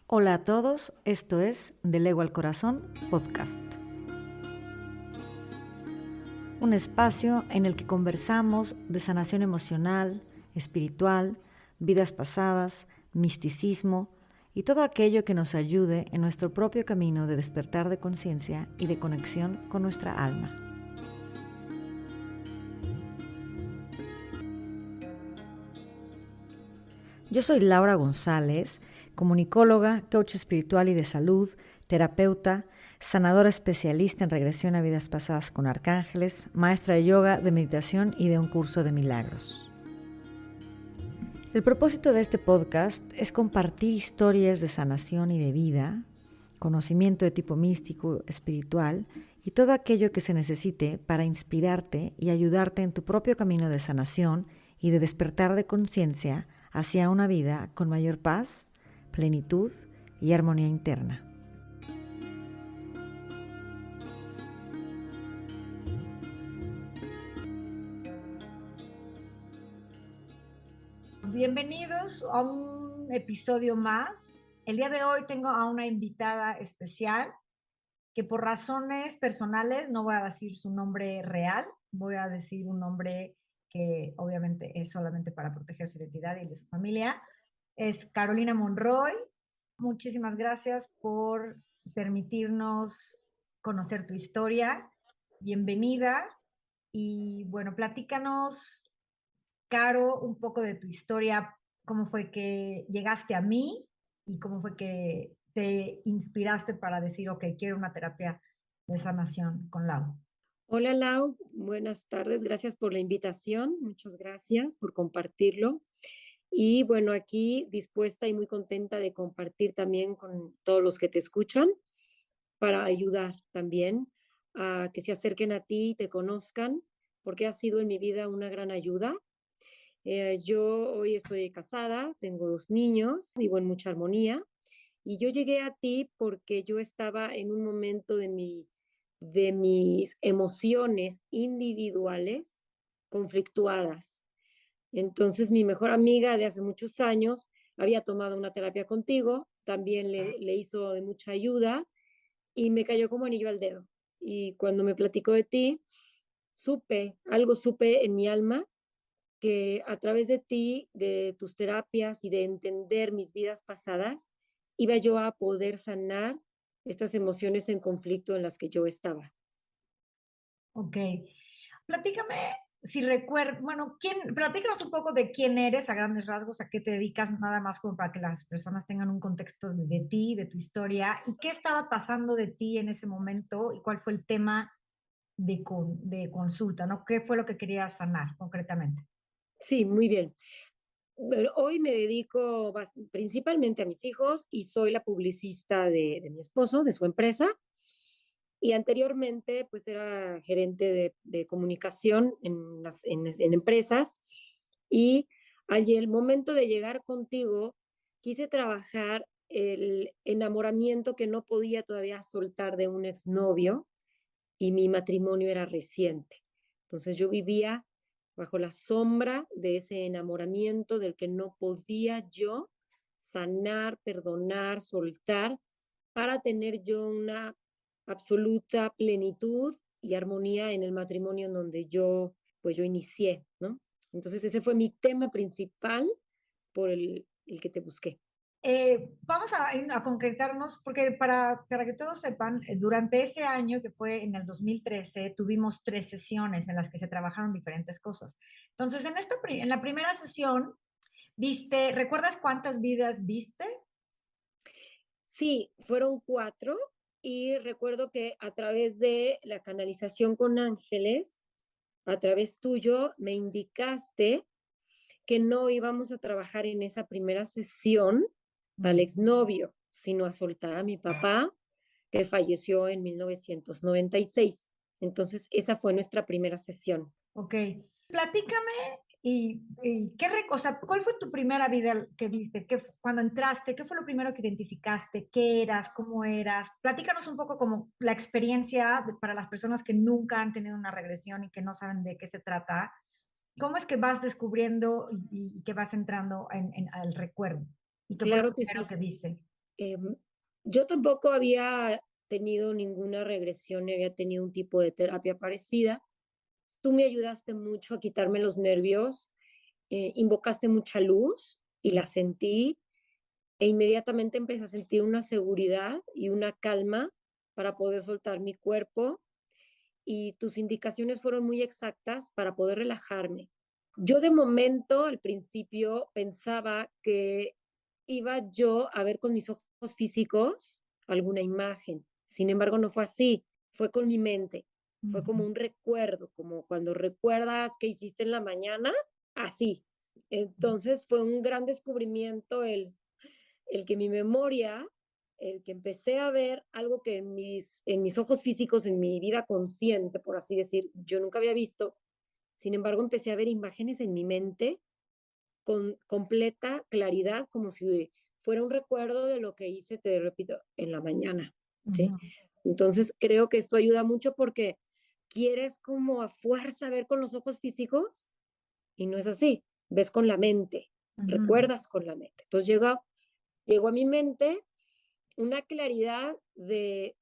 Hola a todos, esto es Del Ego al Corazón Podcast. Un espacio en el que conversamos de sanación emocional, espiritual, vidas pasadas, misticismo y todo aquello que nos ayude en nuestro propio camino de despertar de conciencia y de conexión con nuestra alma. Yo soy Laura González, comunicóloga, coach espiritual y de salud, terapeuta, sanadora especialista en regresión a vidas pasadas con arcángeles, maestra de yoga, de meditación y de un curso de milagros. El propósito de este podcast es compartir historias de sanación y de vida, conocimiento de tipo místico, espiritual y todo aquello que se necesite para inspirarte y ayudarte en tu propio camino de sanación y de despertar de conciencia hacia una vida con mayor paz, plenitud y armonía interna. Bienvenidos a un episodio más. El día de hoy tengo a una invitada especial que por razones personales no voy a decir su nombre real, voy a decir un nombre que obviamente es solamente para proteger su identidad y el de su familia. Es Carolina Monroy. Muchísimas gracias por permitirnos conocer tu historia. Bienvenida. Y bueno, platícanos, Caro, un poco de tu historia, cómo fue que llegaste a mí y cómo fue que te inspiraste para decir, ok, quiero una terapia de sanación con Lau. Hola Lau, buenas tardes, gracias por la invitación, muchas gracias por compartirlo. Y bueno, aquí dispuesta y muy contenta de compartir también con todos los que te escuchan para ayudar también a que se acerquen a ti y te conozcan, porque ha sido en mi vida una gran ayuda. Yo hoy estoy casada, tengo 2 niños, vivo en mucha armonía y yo llegué a ti porque yo estaba en un momento de mis emociones individuales conflictuadas. Entonces, mi mejor amiga de hace muchos años había tomado una terapia contigo, también le hizo de mucha ayuda y me cayó como anillo al dedo. Y cuando me platicó de ti, supe en mi alma que a través de ti, de tus terapias y de entender mis vidas pasadas, iba yo a poder sanar estas emociones en conflicto en las que yo estaba. Ok. Platícame si recuerdas, bueno, platícanos un poco de quién eres a grandes rasgos, a qué te dedicas, nada más como para que las personas tengan un contexto de ti, de tu historia, y qué estaba pasando de ti en ese momento y cuál fue el tema de consulta, ¿no? ¿Qué fue lo que querías sanar concretamente? Sí, muy bien. Pero hoy me dedico principalmente a mis hijos y soy la publicista de mi esposo, de su empresa. Y anteriormente, pues era gerente de comunicación en empresas. Y al el momento de llegar contigo, quise trabajar el enamoramiento que no podía todavía soltar de un exnovio y mi matrimonio era reciente. Entonces yo vivía bajo la sombra de ese enamoramiento del que no podía yo sanar, perdonar, soltar, para tener yo una absoluta plenitud y armonía en el matrimonio en donde yo inicié, ¿no? Entonces ese fue mi tema principal por el que te busqué. Vamos a concretarnos, porque para que todos sepan, durante ese año que fue en el 2013, tuvimos 3 sesiones en las que se trabajaron diferentes cosas. Entonces, en la primera sesión, ¿recuerdas cuántas vidas viste? Sí, fueron 4 y recuerdo que a través de la canalización con ángeles, a través tuyo, me indicaste que no íbamos a trabajar en esa primera sesión al Mm. exnovio, sino a soltar a mi papá, que falleció en 1996. Entonces, esa fue nuestra primera sesión. Ok. Platícame o sea, ¿cuál fue tu primera vida que viste? Cuando entraste, ¿qué fue lo primero que identificaste? ¿Qué eras? ¿Cómo eras? Platícanos un poco como la experiencia para las personas que nunca han tenido una regresión y que no saben de qué se trata. ¿Cómo es que vas descubriendo y que vas entrando al recuerdo? ¿Y qué fue lo Claro que primero sí. que viste? Em, yo tampoco había tenido ninguna regresión, ni había tenido un tipo de terapia parecida. Tú me ayudaste mucho a quitarme los nervios, invocaste mucha luz y la sentí, e inmediatamente empecé a sentir una seguridad y una calma para poder soltar mi cuerpo, y tus indicaciones fueron muy exactas para poder relajarme. Yo de momento, al principio, pensaba que iba yo a ver con mis ojos físicos alguna imagen. Sin embargo, no fue así, fue con mi mente. Fue como Ujú, un recuerdo, como cuando recuerdas qué hiciste en la mañana, así. Entonces fue un gran descubrimiento el que mi memoria, el que empecé a ver algo que en mis ojos físicos, en mi vida consciente, por así decir, yo nunca había visto. Sin embargo, empecé a ver imágenes en mi mente con completa claridad, como si fuera un recuerdo de lo que hice, te repito, en la mañana, ¿sí? ujú, Entonces, creo que esto ayuda mucho porque quieres como a fuerza ver con los ojos físicos y no es así, ves con la mente, ujú, recuerdas con la mente. Entonces, llegó a mi mente una claridad de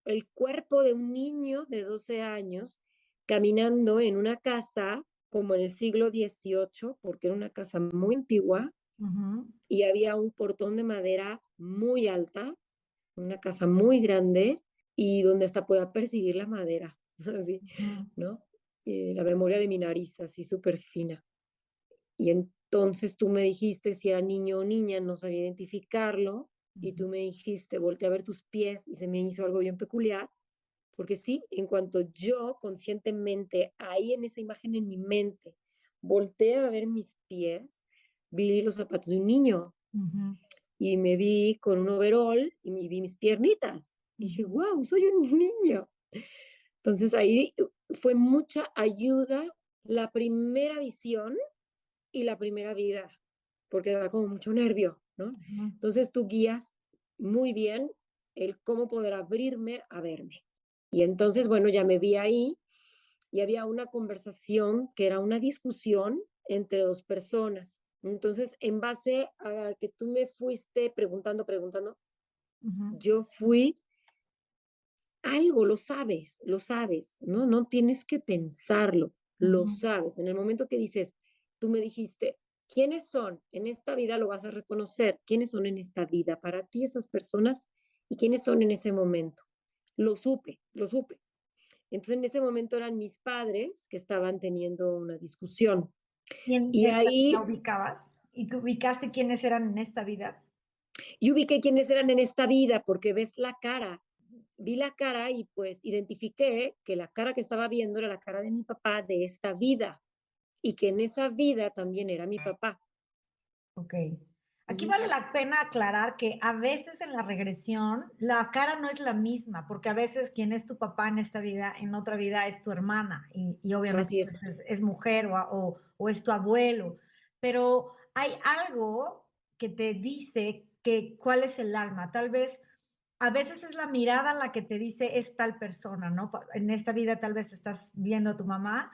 el cuerpo de un niño de 12 años caminando en una casa como en el siglo XVIII, porque era una casa muy antigua ujú, y había un portón de madera muy alta, una casa muy grande y donde hasta pueda percibir la madera, así, ujú, ¿no? La memoria de mi nariz, así súper fina. Y entonces tú me dijiste si era niño o niña, no sabía identificarlo, y ujú. tú me dijiste, volteé a ver tus pies y se me hizo algo bien peculiar, porque sí, en cuanto yo conscientemente, ahí en esa imagen en mi mente, volteé a ver mis pies, vi los zapatos de un niño Ujú, y me vi con un overol y me vi mis piernitas. Y dije, ujú, wow, soy un niño. Entonces ahí fue mucha ayuda la primera visión y la primera vida, porque da como mucho nervio, ¿no? ujú. Entonces tú guías muy bien el cómo poder abrirme a verme. Y entonces, bueno, ya me vi ahí y había una conversación que era una discusión entre dos personas. Entonces, en base a que tú me fuiste preguntando, Ujú, yo fui algo, lo sabes, ¿no? No tienes que pensarlo, lo ujú, sabes. En el momento que dices, tú me dijiste, ¿quiénes son? En esta vida lo vas a reconocer. ¿Quiénes son en esta vida para ti esas personas y quiénes son en ese momento? Lo supe, lo supe. Entonces en ese momento eran mis padres que estaban teniendo una discusión. ¿Y en Y esta la ahí ubicabas? ¿Y tú ubicaste quiénes eran en esta vida? yo ubiqué quiénes eran en esta vida porque ves la cara. Vi la cara y pues identifiqué que la cara que estaba viendo era la cara de mi papá de esta vida y que en esa vida también era mi papá. Okey. Aquí Ujú. vale la pena aclarar que a veces en la regresión la cara no es la misma, porque a veces quien es tu papá en esta vida, en otra vida es tu hermana y obviamente, Así pues, es. es mujer o es tu abuelo, pero hay algo que te dice que cuál es el alma. Tal vez, a veces es la mirada la que te dice es tal persona, ¿no? En esta vida tal vez estás viendo a tu mamá,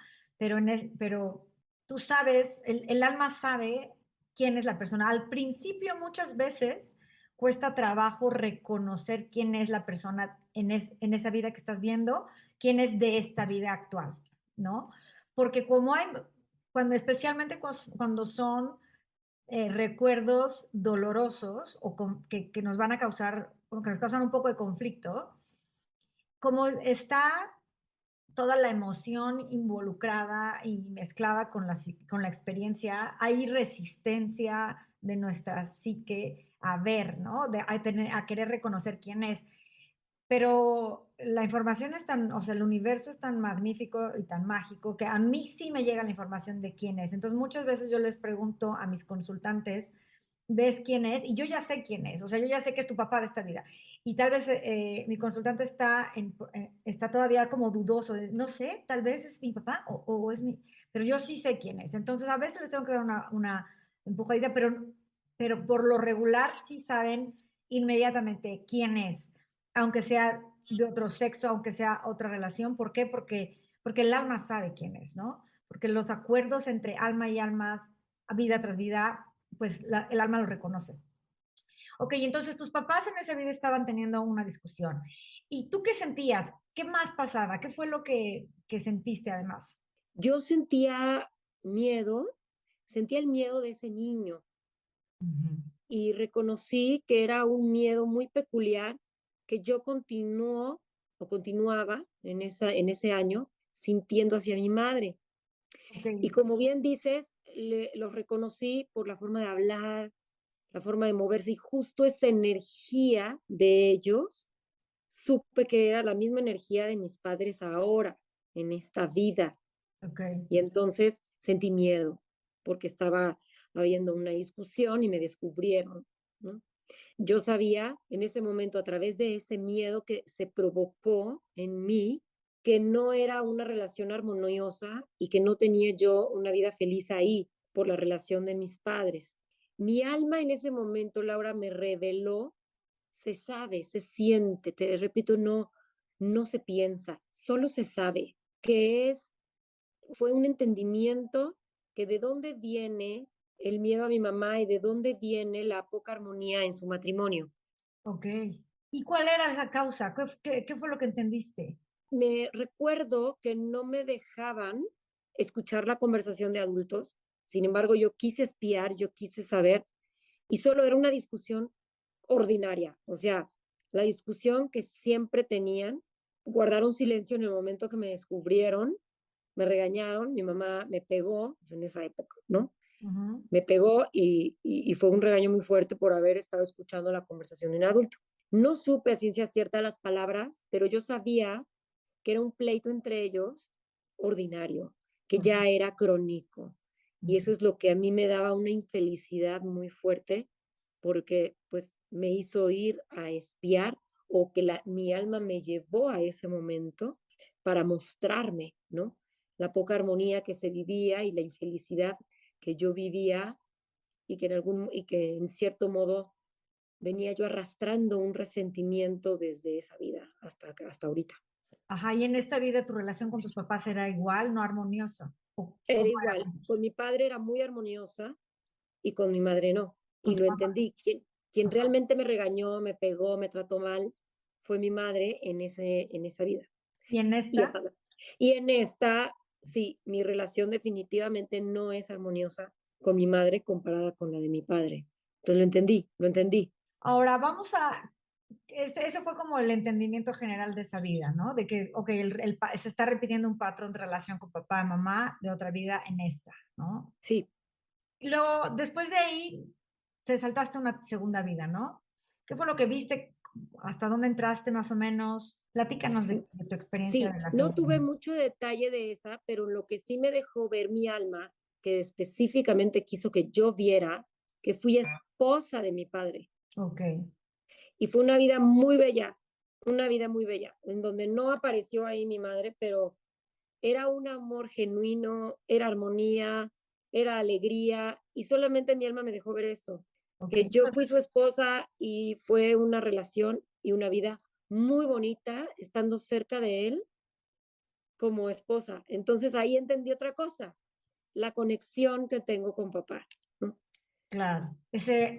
pero tú sabes, el alma sabe quién es la persona. Al principio muchas veces cuesta trabajo reconocer quién es la persona en esa vida que estás viendo, quién es de esta vida actual, ¿no? Porque como hay, cuando especialmente cuando son recuerdos dolorosos o que nos van a causar, o que nos causan un poco de conflicto, como está toda la emoción involucrada y mezclada con la experiencia, hay resistencia de nuestra psique a ver, ¿no? A querer reconocer quién es. Pero la información es tan, o sea, el universo es tan magnífico y tan mágico que a mí sí me llega la información de quién es. Entonces, muchas veces yo les pregunto a mis consultantes, ¿ves quién es? Y yo ya sé quién es, o sea, yo ya sé que es tu papá de esta vida. Y tal vez mi consultante está todavía como dudoso, no sé, tal vez es mi papá o es mi, pero yo sí sé quién es. Entonces, a veces les tengo que dar una empujadita, pero por lo regular sí saben inmediatamente quién es, aunque sea de otro sexo, aunque sea otra relación. ¿Por qué? Porque el alma sabe quién es, ¿no? Porque los acuerdos entre alma y almas, vida tras vida, pues el alma lo reconoce. Ok, entonces tus papás en esa vida estaban teniendo una discusión. ¿Y tú qué sentías? ¿Qué más pasaba? ¿Qué fue lo que sentiste además? Yo sentía miedo, sentía el miedo de ese niño Ujú. y reconocí que era un miedo muy peculiar que yo continuaba en ese año sintiendo hacia mi madre. Ok, Y como bien dices, los reconocí por la forma de hablar, la forma de moverse y justo esa energía de ellos, supe que era la misma energía de mis padres ahora, en esta vida. ok. Y entonces sentí miedo porque estaba habiendo una discusión y me descubrieron, ¿no? Yo sabía en ese momento, a través de ese miedo que se provocó en mí, que no era una relación armoniosa y que no tenía yo una vida feliz ahí por la relación de mis padres. Mi alma en ese momento, Laura, me reveló, se sabe, se siente, te repito, no se piensa, solo se sabe que fue un entendimiento que de dónde viene el miedo a mi mamá y de dónde viene la poca armonía en su matrimonio. Ok. ¿Y cuál era esa causa? ¿Qué fue lo que entendiste? Me recuerdo que no me dejaban escuchar la conversación de adultos, sin embargo yo quise espiar, yo quise saber y solo era una discusión ordinaria, o sea, la discusión que siempre tenían, guardaron silencio en el momento que me descubrieron, me regañaron, mi mamá me pegó pues, en esa época, ¿no? Ujú. Me pegó y fue un regaño muy fuerte por haber estado escuchando la conversación en adulto. No supe a ciencia cierta las palabras, pero yo sabía que era un pleito entre ellos ordinario, que Ok. ya era crónico. Y eso es lo que a mí me daba una infelicidad muy fuerte, porque pues me hizo ir a espiar o que mi alma me llevó a ese momento para mostrarme, ¿no? La poca armonía que se vivía y la infelicidad que yo vivía y que en cierto modo venía yo arrastrando un resentimiento desde esa vida hasta ahorita. Ajá, y en esta vida tu relación con tus papás era igual, no armoniosa. ¿O Era no era igual, con con mi padre era muy armoniosa y con mi madre no. con Y tu lo mamá? entendí. Quien Ajá. realmente me regañó, me pegó, me trató mal, fue mi madre en esa vida. ¿Y en Y, esta? hasta, y en esta, sí, mi relación definitivamente no es armoniosa con mi madre comparada con la de mi padre. Entonces lo entendí, lo entendí. Ahora vamos a, ese fue como el entendimiento general de esa vida, ¿no? De que, ok, se está repitiendo un patrón de relación con papá y mamá de otra vida en esta, ¿no? Sí, Y luego, después de ahí, te saltaste a una segunda vida, ¿no? ¿Qué fue lo que viste? ¿Hasta dónde entraste más o menos? Platícanos de tu experiencia sí, de la no segunda tuve vida. mucho detalle de esa, pero lo que sí me dejó ver mi alma, que específicamente quiso que yo viera, que fui esposa de mi padre. Ok. Y fue una vida muy bella, en donde no apareció ahí mi madre, pero era un amor genuino, era armonía, era alegría, y solamente mi alma me dejó ver eso, Ok, que yo fui su entonces, esposa y fue una relación y una vida muy bonita estando cerca de él como esposa. Entonces ahí entendí otra cosa, la conexión que tengo con papá, ¿no? claro, ese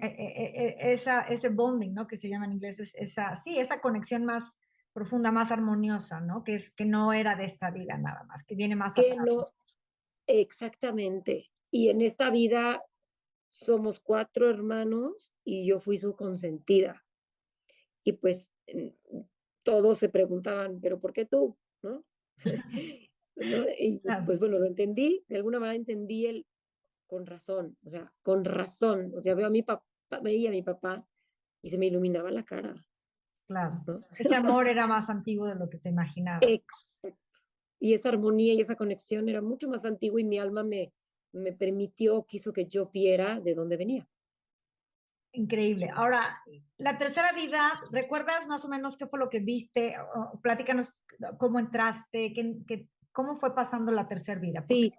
bonding, ¿no? Que se llama en inglés, esa, sí, esa conexión más profunda, más armoniosa, ¿no? Que no era de esta vida nada más, que viene más Que atrás. no, exactamente. Y en esta vida somos 4 hermanos y yo fui su consentida. Y pues todos se preguntaban, ¿pero por qué tú? ¿No? ¿No? Y Claro, pues bueno, lo entendí, de alguna manera entendí el con razón, o sea, con razón. O sea, veo a mi papá, veía a mi papá y se me iluminaba la cara, claro. ¿no? Ese amor era más antiguo de lo que te imaginabas. Exacto. Y esa armonía y esa conexión era mucho más antigua y mi alma me permitió, quiso que yo viera de dónde venía. Increíble. Ahora, la tercera vida, ¿recuerdas más o menos qué fue lo que viste? Platícanos cómo entraste, cómo fue pasando la tercera vida, porque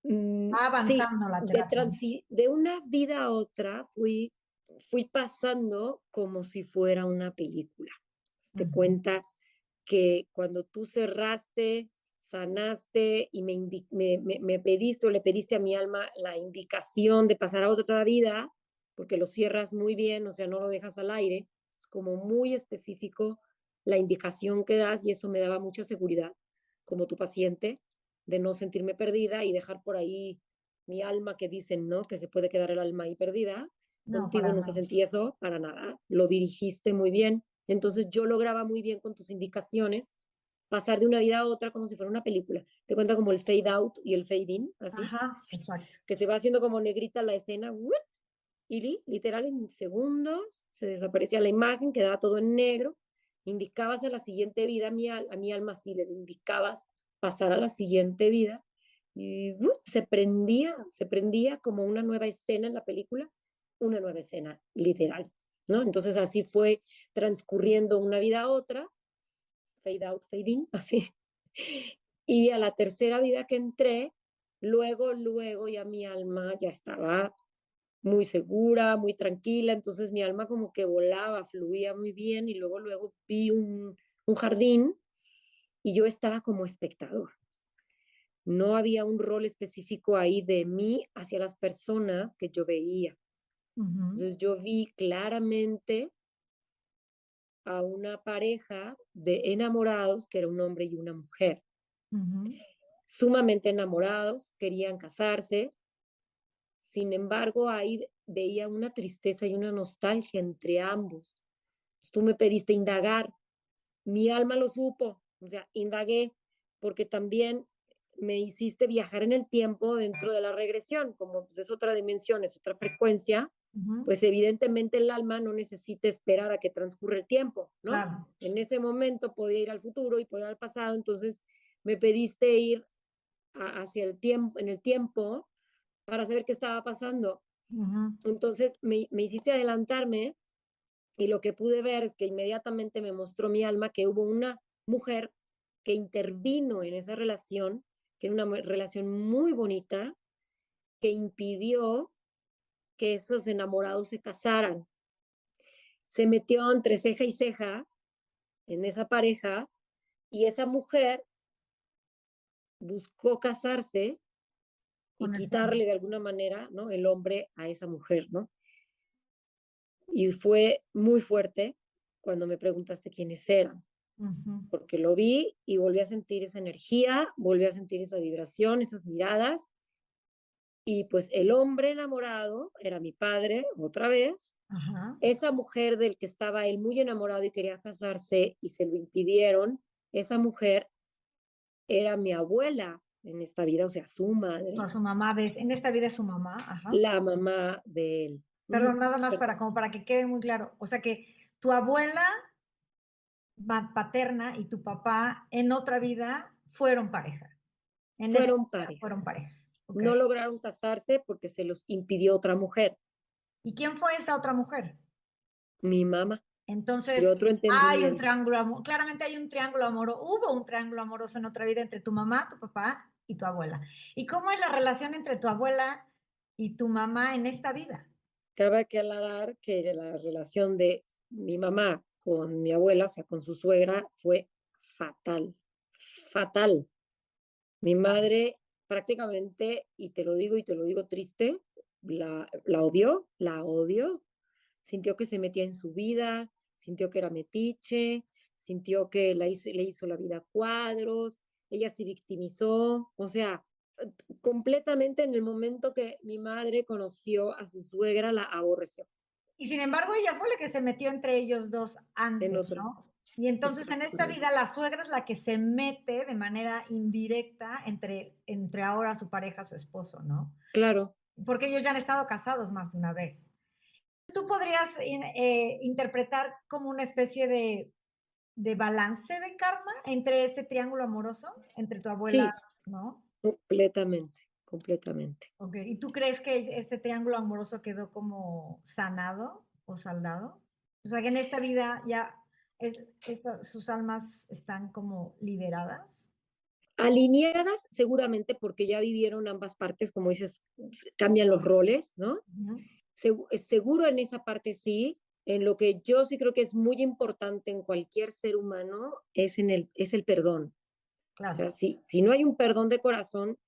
Sí, va sí, avanzando la terapia, ¿no? de una vida a otra fui pasando como si fuera una película. Te Ujú. cuenta que cuando tú cerraste, sanaste y me pediste o le pediste a mi alma la indicación de pasar a otra vida, porque lo cierras muy bien, o sea, no lo dejas al aire, es como muy específico la indicación que das y eso me daba mucha seguridad como tu paciente de no sentirme perdida y dejar por ahí mi alma que dicen, ¿no? Que se puede quedar el alma ahí perdida. No, Contigo para nunca nada. sentí eso, para nada. Lo dirigiste muy bien. Entonces yo lograba muy bien con tus indicaciones pasar de una vida a otra como si fuera una película. Te cuenta como el fade out y el fade in, así, Ajá, exacto. que se va haciendo como negrita la escena, ¡wup! Y literal en segundos se desaparecía la imagen, quedaba todo en negro. Indicabas a la siguiente vida, a mi alma sí le indicabas pasar a la siguiente vida y se prendía como una nueva escena en la película, una nueva escena, literal, ¿no? Entonces así fue transcurriendo una vida a otra, fade out, fade in, así. Y a la tercera vida que entré, luego ya mi alma ya estaba muy segura, muy tranquila, entonces mi alma como que volaba, fluía muy bien y luego vi un jardín y yo estaba como espectador. No había un rol específico ahí de mí hacia las personas que yo veía. Ujú, Entonces yo vi claramente a una pareja de enamorados, que era un hombre y una mujer, ujú, sumamente enamorados, querían casarse. Sin embargo, ahí veía una tristeza y una nostalgia entre ambos. Pues, tú me pediste indagar, mi alma lo supo, o sea, indagué, porque también me hiciste viajar en el tiempo dentro de la regresión, como pues, es otra dimensión, es otra frecuencia, ujú, pues evidentemente el alma no necesita esperar a que transcurra el tiempo, ¿no? claro. En ese momento podía ir al futuro y podía ir al pasado, entonces me pediste ir hacia el tiempo, en el tiempo, para saber qué estaba pasando. Ujú, Entonces me hiciste adelantarme y lo que pude ver es que inmediatamente me mostró mi alma que hubo una mujer que intervino en esa relación, que era una relación muy bonita, que impidió que esos enamorados se casaran. Se metió entre ceja y ceja en esa pareja y esa mujer buscó casarse y con el quitarle de alguna manera, ¿no? El hombre a esa mujer, ¿no? Y fue muy fuerte cuando me preguntaste quiénes eran. Ujú. Porque lo vi y volví a sentir esa energía, volví a sentir esa vibración, esas miradas. Y pues el hombre enamorado era mi padre, otra vez. Ajá. Esa mujer del que estaba él muy enamorado y quería casarse y se lo impidieron, esa mujer era mi abuela en esta vida, o sea, su O sea, madre, su mamá, en esta vida es su mamá, ajá. la mamá de él. Perdón, Ujú. nada más para, como para que quede muy claro. O sea que tu abuela paterna y tu papá en otra vida fueron pareja. En esa Fueron vida pareja. fueron pareja. Ok. No lograron casarse porque se los impidió otra mujer, ¿Y quién fue esa otra mujer? mi mamá, de Entonces, otro hay un entendimiento. triángulo, claramente hay un triángulo amoroso, hubo un triángulo amoroso en otra vida entre tu mamá, tu papá y tu abuela. ¿Y cómo es la relación entre tu abuela y tu mamá en esta vida? Cabe que aclarar que la relación de mi mamá con mi abuela, o sea, con su suegra, fue fatal, fatal. Mi madre prácticamente, y te lo digo triste, la odió, sintió que se metía en su vida, sintió que era metiche, sintió que le hizo la vida a cuadros, ella se victimizó, o sea, completamente en el momento que mi madre conoció a su suegra, la aborreció. Y sin embargo, ella fue la que se metió entre ellos dos En antes, otro. ¿no? Y entonces en Es esta correcto. vida la suegra es la que se mete de manera indirecta entre ahora su pareja, su esposo, ¿no? Claro. Porque ellos ya han estado casados más de una vez. ¿Tú podrías interpretar como una especie de balance de karma entre ese triángulo amoroso, entre tu abuela, Sí, ¿no? completamente, completamente. Ok, ¿y tú crees que ese triángulo amoroso quedó como sanado o saldado? O sea, que en esta vida ya sus almas están como liberadas. Alineadas seguramente porque ya vivieron ambas partes, como dices, cambian los roles, ¿no? Ujú, Seguro en esa parte sí. En lo que yo sí creo que es muy importante en cualquier ser humano es el perdón. O claro. sea, si no hay un perdón de corazón,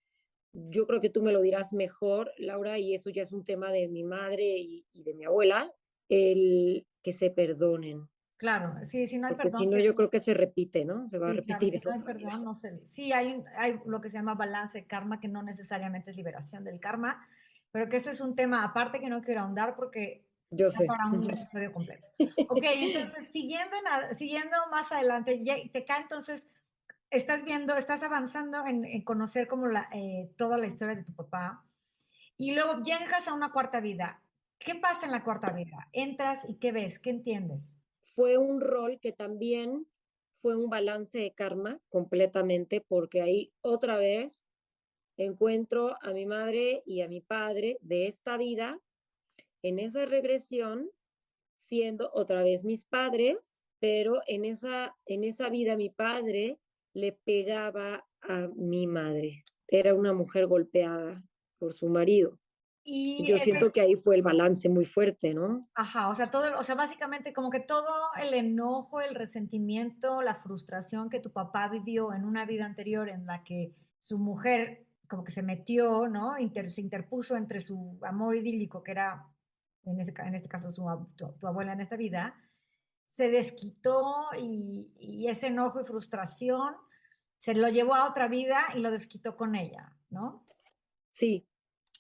yo creo que tú me lo dirás mejor, Laura, y eso ya es un tema de mi madre y de mi abuela, el que se perdonen, Claro, sí, si no hay porque si perdón, no, yo creo que se repite, ¿no? Se va a sí, claro, repetir si en no hay otra vida. perdón, no sé. Sí, hay lo que se llama balance de karma, que no necesariamente es liberación del karma, pero que ese es un tema aparte que no quiero ahondar porque Yo da sé. para un episodio completo. Ok, entonces, siguiendo más adelante, ya te cae entonces, estás viendo, estás avanzando en conocer como toda la historia de tu papá, y luego llegas a una cuarta vida. ¿Qué pasa en la cuarta vida? Entras y ¿qué ves? ¿Qué entiendes? Fue un rol que también fue un balance de karma completamente, porque ahí otra vez encuentro a mi madre y a mi padre de esta vida en esa regresión, siendo otra vez mis padres, pero en esa vida mi padre le pegaba a mi madre. Era una mujer golpeada por su marido. Y Y yo ese siento que ahí fue el balance muy fuerte, ¿no? Ajá, o sea, o sea, básicamente como que todo el enojo, el resentimiento, la frustración que tu papá vivió en una vida anterior en la que su mujer como que se metió, ¿no? Se interpuso entre su amor idílico, que era en este caso tu abuela en esta vida, se desquitó y ese enojo y frustración se lo llevó a otra vida y lo desquitó con ella, ¿no? Sí.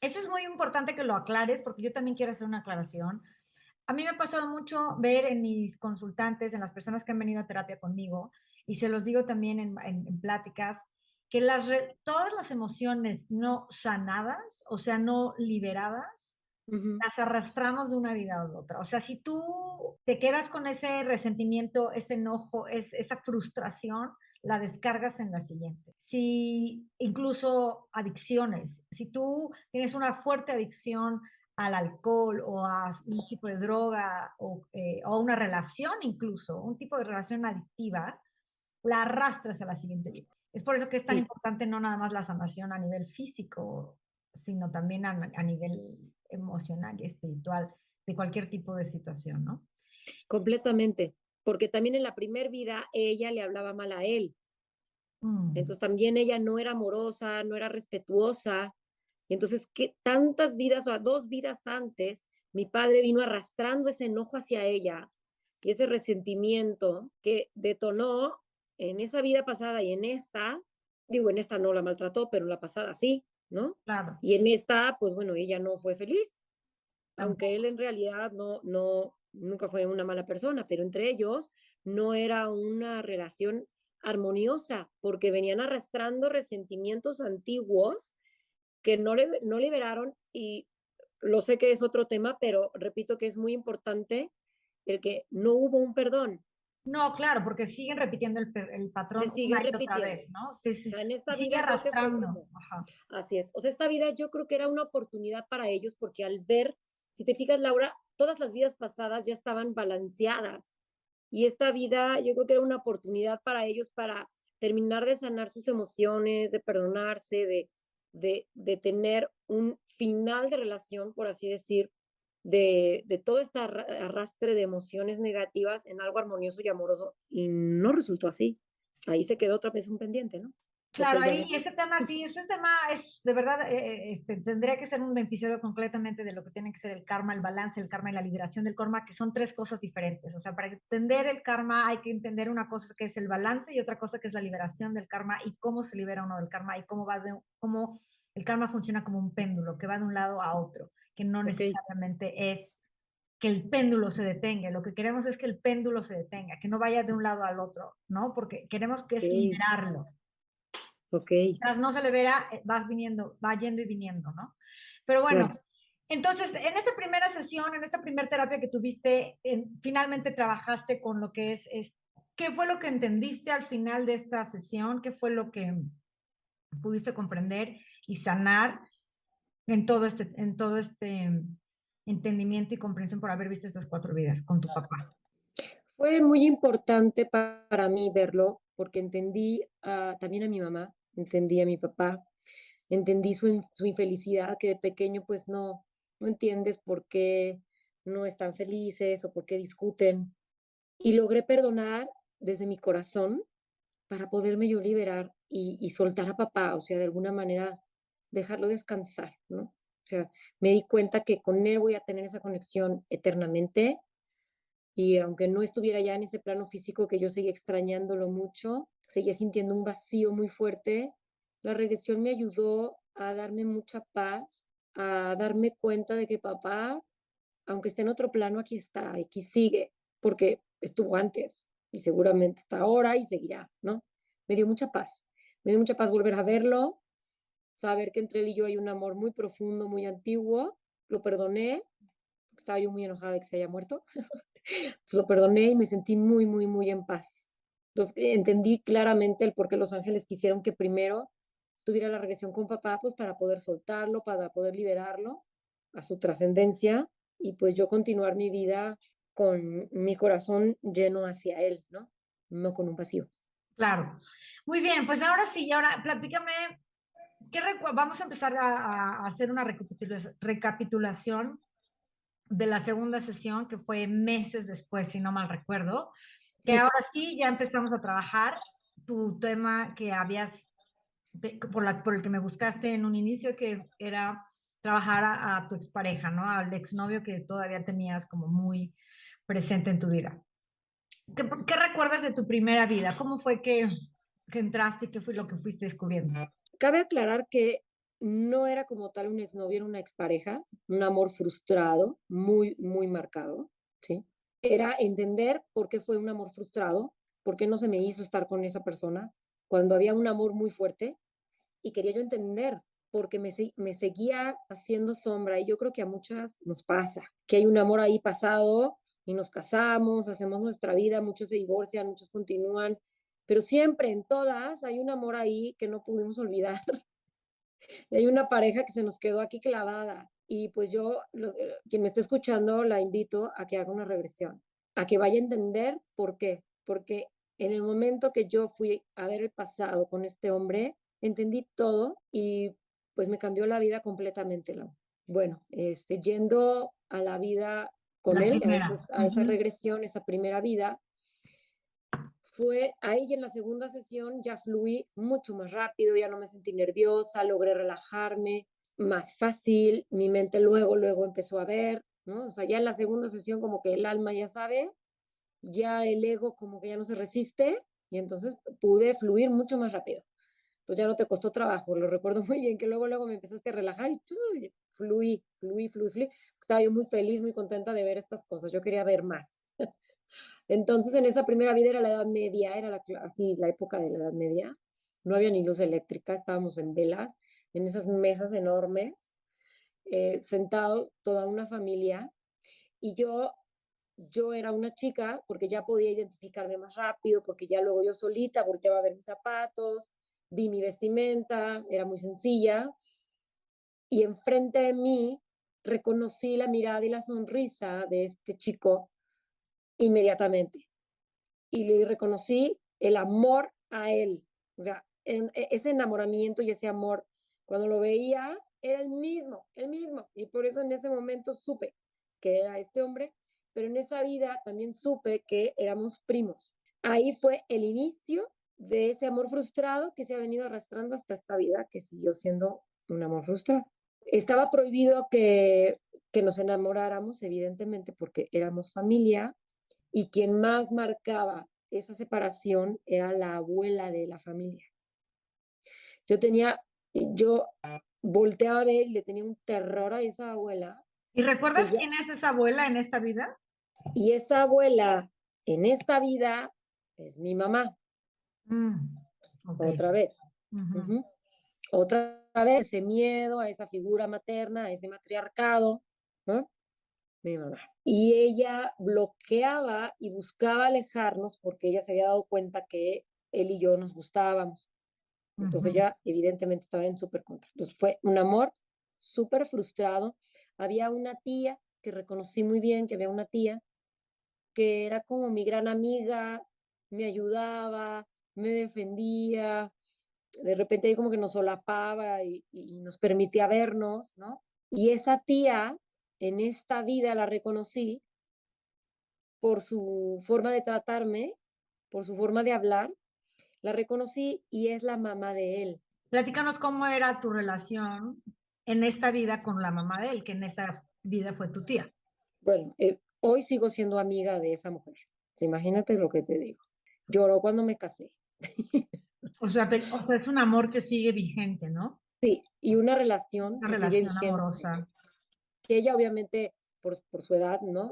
Eso es muy importante que lo aclares porque yo también quiero hacer una aclaración. A mí me ha pasado mucho ver en mis consultantes, en las personas que han venido a terapia conmigo, y se los digo también en pláticas, que todas las emociones no sanadas, o sea, no liberadas, Ujú. las arrastramos de una vida a otra. O sea, si tú te quedas con ese resentimiento, ese enojo, esa frustración, la descargas en la siguiente. Si incluso adicciones, si tú tienes una fuerte adicción al alcohol o a un tipo de droga o una relación incluso, un tipo de relación adictiva, la arrastras a la siguiente vida. Es por eso que es tan Sí, importante no nada más la sanación a nivel físico, sino también a nivel emocional y espiritual de cualquier tipo de situación, ¿no? completamente. Porque también en la primer vida ella le hablaba mal a él. Mm, Entonces también ella no era amorosa, no era respetuosa. Y entonces, ¿qué tantas vidas o dos vidas antes, mi padre vino arrastrando ese enojo hacia ella y ese resentimiento que detonó en esa vida pasada y en esta, digo, en esta no la maltrató, pero en la pasada sí, ¿no? claro, Y en esta, pues bueno, ella no fue feliz, aunque él tampoco. en realidad nunca fue una mala persona, pero entre ellos no era una relación armoniosa, porque venían arrastrando resentimientos antiguos que no liberaron y lo sé que es otro tema, pero repito que es muy importante el que no hubo un perdón, No, claro, porque siguen repitiendo el se patrón una siguen y otra repitiendo. vez, ¿no? O sea, en Se esta sigue vida creo que fue arrastrando. como, Ajá. así es. O sea, esta vida yo creo que era una oportunidad para ellos porque al ver, si te fijas, Laura, todas las vidas pasadas ya estaban balanceadas y esta vida yo creo que era una oportunidad para ellos para terminar de sanar sus emociones, de perdonarse, de tener un final de relación, por así decir, de todo este arrastre de emociones negativas en algo armonioso y amoroso y no resultó así. Ahí se quedó otra vez un pendiente, ¿no? Porque Claro, él ya ahí no. ese tema, sí, ese tema es de verdad, tendría que ser un episodio completamente de lo que tiene que ser el karma, el balance, el karma y la liberación del karma, que son tres cosas diferentes. O sea, para entender el karma hay que entender una cosa que es el balance y otra cosa que es la liberación del karma y cómo se libera uno del karma y cómo el karma funciona como un péndulo que va de un lado a otro, que no Ok, necesariamente es que el péndulo se detenga. Lo que queremos es que el péndulo se detenga, que no vaya de un lado al otro, ¿no? Porque queremos que es ok, liberarlo. ok, Mientras no se le verá, vas viniendo, va yendo y viniendo, ¿no? Pero bueno, claro. entonces, en esta primera sesión, en esta primera terapia que tuviste, finalmente trabajaste con lo que ¿qué fue lo que entendiste al final de esta sesión? ¿Qué fue lo que pudiste comprender y sanar en todo este entendimiento y comprensión por haber visto estas cuatro vidas con tu papá? Fue muy importante para mí verlo porque entendí también a mi mamá, entendí a mi papá, entendí su infelicidad, que de pequeño pues no entiendes por qué no están felices o por qué discuten. Y logré perdonar desde mi corazón para poderme yo liberar y soltar a papá, o sea, de alguna manera dejarlo descansar, ¿no? O sea, me di cuenta que con él voy a tener esa conexión eternamente y aunque no estuviera ya en ese plano físico que yo seguía extrañándolo mucho, seguía sintiendo un vacío muy fuerte, la regresión me ayudó a darme mucha paz, a darme cuenta de que papá, aunque esté en otro plano, aquí está, aquí sigue, porque estuvo antes y seguramente está ahora y seguirá, ¿no? Me dio mucha paz. Me dio mucha paz volver a verlo, saber que entre él y yo hay un amor muy profundo, muy antiguo. Lo perdoné, estaba yo muy enojada de que se haya muerto. Entonces lo perdoné y me sentí muy, muy, muy en paz. Entonces entendí claramente el por qué los ángeles quisieron que primero tuviera la regresión con papá, pues para poder soltarlo, para poder liberarlo a su trascendencia y pues yo continuar mi vida con mi corazón lleno hacia él, ¿no? No con un vacío. Claro. Muy bien, pues ahora sí, ahora platícame, vamos a empezar a hacer una recapitulación de la segunda sesión, que fue meses después, si no mal recuerdo, que Sí, ahora sí ya empezamos a trabajar tu tema que habías, por el que me buscaste en un inicio, que era trabajar a tu expareja, ¿no? Al exnovio que todavía tenías como muy presente en tu vida. ¿Qué recuerdas de tu primera vida? ¿Cómo fue que entraste y qué fue lo que fuiste descubriendo? cabe aclarar que no era como tal un exnovio, era una expareja, un amor frustrado, muy, muy marcado, ¿sí? Era entender por qué fue un amor frustrado, por qué no se me hizo estar con esa persona cuando había un amor muy fuerte y quería yo entender porque me seguía haciendo sombra y yo creo que a muchas nos pasa, que hay un amor ahí pasado y nos casamos, hacemos nuestra vida, muchos se divorcian, muchos continúan, pero siempre en todas hay un amor ahí que no pudimos olvidar. Y hay una pareja que se nos quedó aquí clavada. Y pues yo, quien me está escuchando, la invito a que haga una regresión, a que vaya a entender por qué. Porque en el momento que yo fui a ver el pasado con este hombre, entendí todo y pues me cambió la vida completamente. Bueno, yendo a la vida con La él, primera. a esa regresión, esa primera vida, fue ahí en la segunda sesión ya fluí mucho más rápido, ya no me sentí nerviosa, logré relajarme más fácil, mi mente luego empezó a ver, ¿no? O sea, ya en la segunda sesión como que el alma ya sabe, ya el ego como que ya no se resiste y entonces pude fluir mucho más rápido. Entonces ya no te costó trabajo, lo recuerdo muy bien que luego me empezaste a relajar y fluí. Estaba yo muy feliz, muy contenta de ver estas cosas, yo quería ver más. Entonces, en esa primera vida era la Edad Media, era así la época de la Edad Media. No había ni luz eléctrica, estábamos en velas, en esas mesas enormes, sentados toda una familia. Y yo era una chica porque ya podía identificarme más rápido, porque ya luego yo solita volteaba a ver mis zapatos, vi mi vestimenta, era muy sencilla. Y enfrente de mí reconocí la mirada y la sonrisa de este chico inmediatamente y le reconocí el amor a él. O sea, ese enamoramiento y ese amor, cuando lo veía, era el mismo. Y por eso en ese momento supe que era este hombre, pero en esa vida también supe que éramos primos. Ahí fue el inicio de ese amor frustrado que se ha venido arrastrando hasta esta vida, que siguió siendo un amor frustrado. Estaba prohibido que nos enamoráramos, evidentemente, porque éramos familia, y quien más marcaba esa separación era la abuela de la familia. Yo volteaba a ver y le tenía un terror a esa abuela, ¿Y que recuerdas ya, quién es esa abuela en esta vida? y esa abuela en esta vida es mi mamá, Mm, ok. otra vez. Ujú. Ujú. Otra vez ese miedo a esa figura materna, a ese matriarcado, ¿no? Mi mamá. Y ella bloqueaba y buscaba alejarnos porque ella se había dado cuenta que él y yo nos gustábamos. Entonces Ujú. ella evidentemente estaba en súper contra. Entonces fue un amor súper frustrado. Había una tía que reconocí muy bien, que había una tía que era como mi gran amiga, me ayudaba, me defendía, de repente ahí como que nos solapaba y nos permitía vernos, ¿no? Y esa tía en esta vida la reconocí por su forma de tratarme, por su forma de hablar, la reconocí y es la mamá de él. Platícanos cómo era tu relación en esta vida con la mamá de él, que en esa vida fue tu tía. Bueno, hoy sigo siendo amiga de esa mujer. Imagínate lo que te digo. Lloró cuando me casé. O sea, es un amor que sigue vigente, ¿no? Sí, y una relación Una que sigue relación vigente, amorosa. que ella obviamente por su edad, ¿no?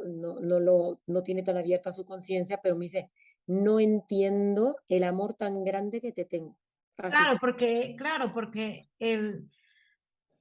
No tiene tan abierta su conciencia, pero me dice, no entiendo el amor tan grande que te tengo. Así. Claro, porque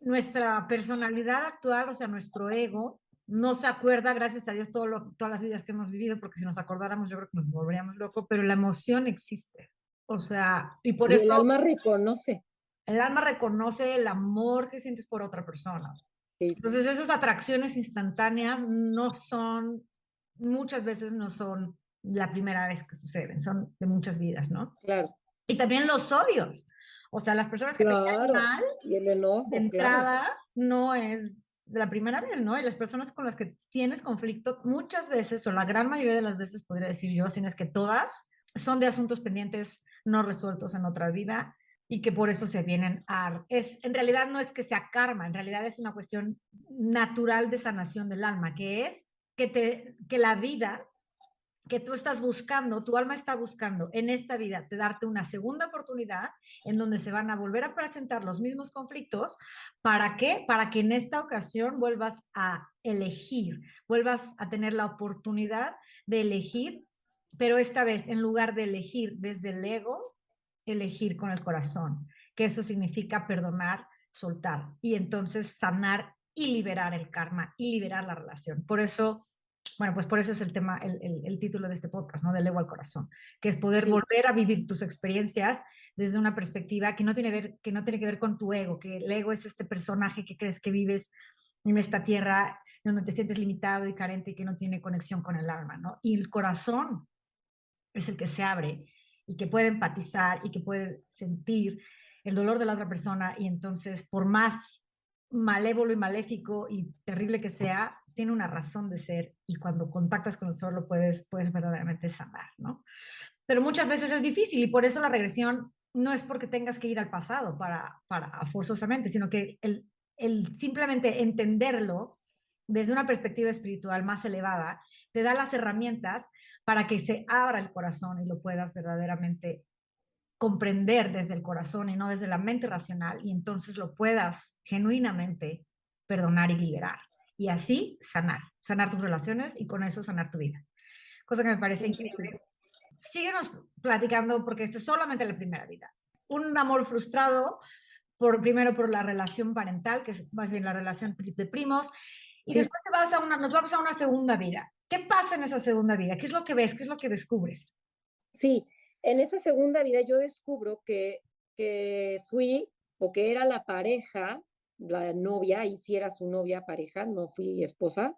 nuestra personalidad actual, o sea, nuestro ego, no se acuerda, gracias a Dios, todas las vidas que hemos vivido, porque si nos acordáramos, yo creo que nos volveríamos locos, pero la emoción existe. O sea, y por Y eso el alma reconoce. el alma reconoce el amor que sientes por otra persona. Sí, Entonces, esas atracciones instantáneas no son, muchas veces no son la primera vez que suceden, son de muchas vidas, ¿no? claro, Y también los odios. O sea, las personas que te caen claro. mal, Y el de enojo, claro. entrada, no es la primera vez, ¿no? Y las personas con las que tienes conflicto, muchas veces, o la gran mayoría de las veces, podría decir yo, si no es que todas, son de asuntos pendientes no resueltos en otra vida y que por eso se vienen en realidad no es que sea karma, en realidad es una cuestión natural de sanación del alma, que es que la vida que tú estás buscando, tu alma está buscando en esta vida, de darte una segunda oportunidad en donde se van a volver a presentar los mismos conflictos. ¿Para qué? Para que en esta ocasión vuelvas a elegir, vuelvas a tener la oportunidad de elegir, pero esta vez en lugar de elegir desde el ego, elegir con el corazón, que eso significa perdonar, soltar y entonces sanar y liberar el karma y liberar la relación. Por eso bueno, pues por eso es el tema, el título de este podcast, ¿no? Del ego al corazón, que es poder Sí, volver a vivir tus experiencias desde una perspectiva que no tiene que ver con tu ego, que el ego es este personaje que crees que vives en esta tierra donde te sientes limitado y carente y que no tiene conexión con el alma, ¿no? Y el corazón es el que se abre y que puede empatizar y que puede sentir el dolor de la otra persona y entonces por más malévolo y maléfico y terrible que sea, tiene una razón de ser y cuando contactas con el sol lo puedes verdaderamente sanar, ¿no? Pero muchas veces es difícil y por eso la regresión no es porque tengas que ir al pasado para forzosamente, sino que el simplemente entenderlo desde una perspectiva espiritual más elevada te da las herramientas para que se abra el corazón y lo puedas verdaderamente comprender desde el corazón y no desde la mente racional y entonces lo puedas genuinamente perdonar y liberar y así sanar tus relaciones y con eso sanar tu vida. Cosa que me parece sí, sí, sí. increíble. Síguenos platicando porque esta es solamente la primera vida. Un amor frustrado, primero por la relación parental, que es más bien la relación de primos, y Sí, después nos vamos a una segunda vida. ¿Qué pasa en esa segunda vida? ¿Qué es lo que ves? ¿Qué es lo que descubres? sí. En esa segunda vida yo descubro que fui o que era la pareja, la novia, y si era su novia pareja, no fui esposa,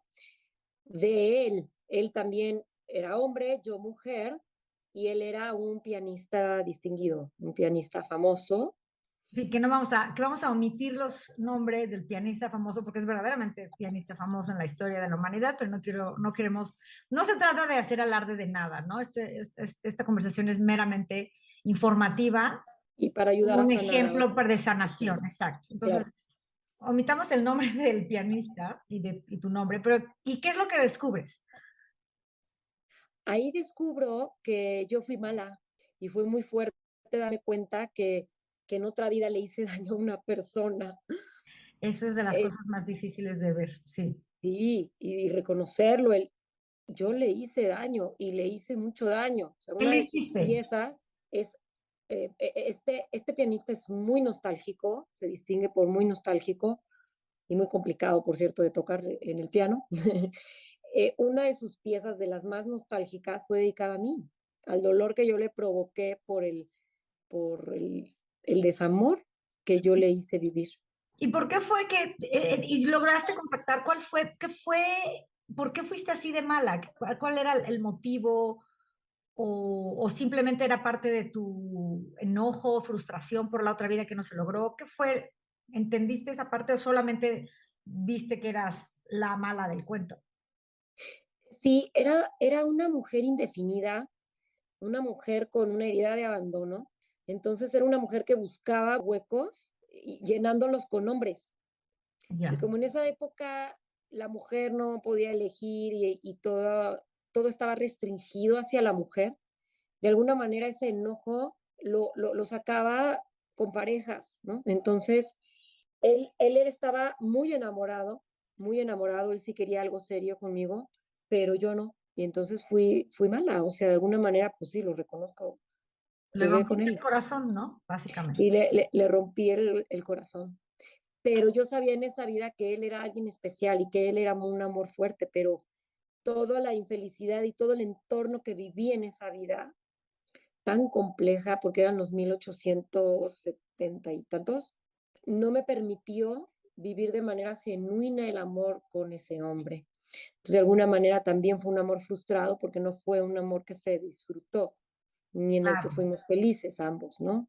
de él. Él también era hombre, yo mujer, y él era un pianista distinguido, un pianista famoso. Sí, que vamos a omitir los nombres del pianista famoso porque es verdaderamente pianista famoso en la historia de la humanidad, pero no queremos, no se trata de hacer alarde de nada, ¿no? Esta conversación es meramente informativa, Y para ayudar a un sanar a ejemplo otras de sanación, personas. exacto. Entonces, Claro. omitamos el nombre del pianista y tu nombre, pero ¿y qué es lo que descubres? Ahí descubro que yo fui mala y fue muy fuerte darme cuenta que en otra vida le hice daño a una persona. Eso es de las Eh, cosas más difíciles de ver, sí. y reconocerlo, yo le hice daño y le hice mucho daño. O sea, ¿Qué una le de sus hiciste? piezas es, este pianista es muy nostálgico, se distingue por muy nostálgico y muy complicado, por cierto, de tocar en el piano. Una de sus piezas de las más nostálgicas fue dedicada a mí, al dolor que yo le provoqué por el desamor que yo le hice vivir. ¿Y por qué fue y lograste contactar? ¿Por qué fuiste así de mala? ¿Cuál era el motivo? O simplemente era parte de tu enojo, frustración por la otra vida que no se logró? ¿Qué fue? ¿Entendiste esa parte o solamente viste que eras la mala del cuento? Sí, era una mujer indefinida, una mujer con una herida de abandono, Entonces era una mujer que buscaba huecos y llenándolos con hombres. Y Ya, como en esa época la mujer no podía elegir y todo estaba restringido hacia la mujer, de alguna manera ese enojo lo sacaba con parejas, ¿no? Entonces, él estaba muy enamorado, él sí quería algo serio conmigo, pero yo no. Y entonces fui mala, o sea, de alguna manera, pues sí, lo reconozco, le jugué con rompiste él el corazón, ¿no? y Básicamente. le rompí el corazón. Pero yo sabía en esa vida que él era alguien especial y que él era un amor fuerte, pero toda la infelicidad y todo el entorno que viví en esa vida tan compleja, porque eran los 1870 y tantos, no me permitió vivir de manera genuina el amor con ese hombre. Entonces, de alguna manera también fue un amor frustrado porque no fue un amor que se disfrutó, ni en el que Claro. fuimos felices ambos, ¿no?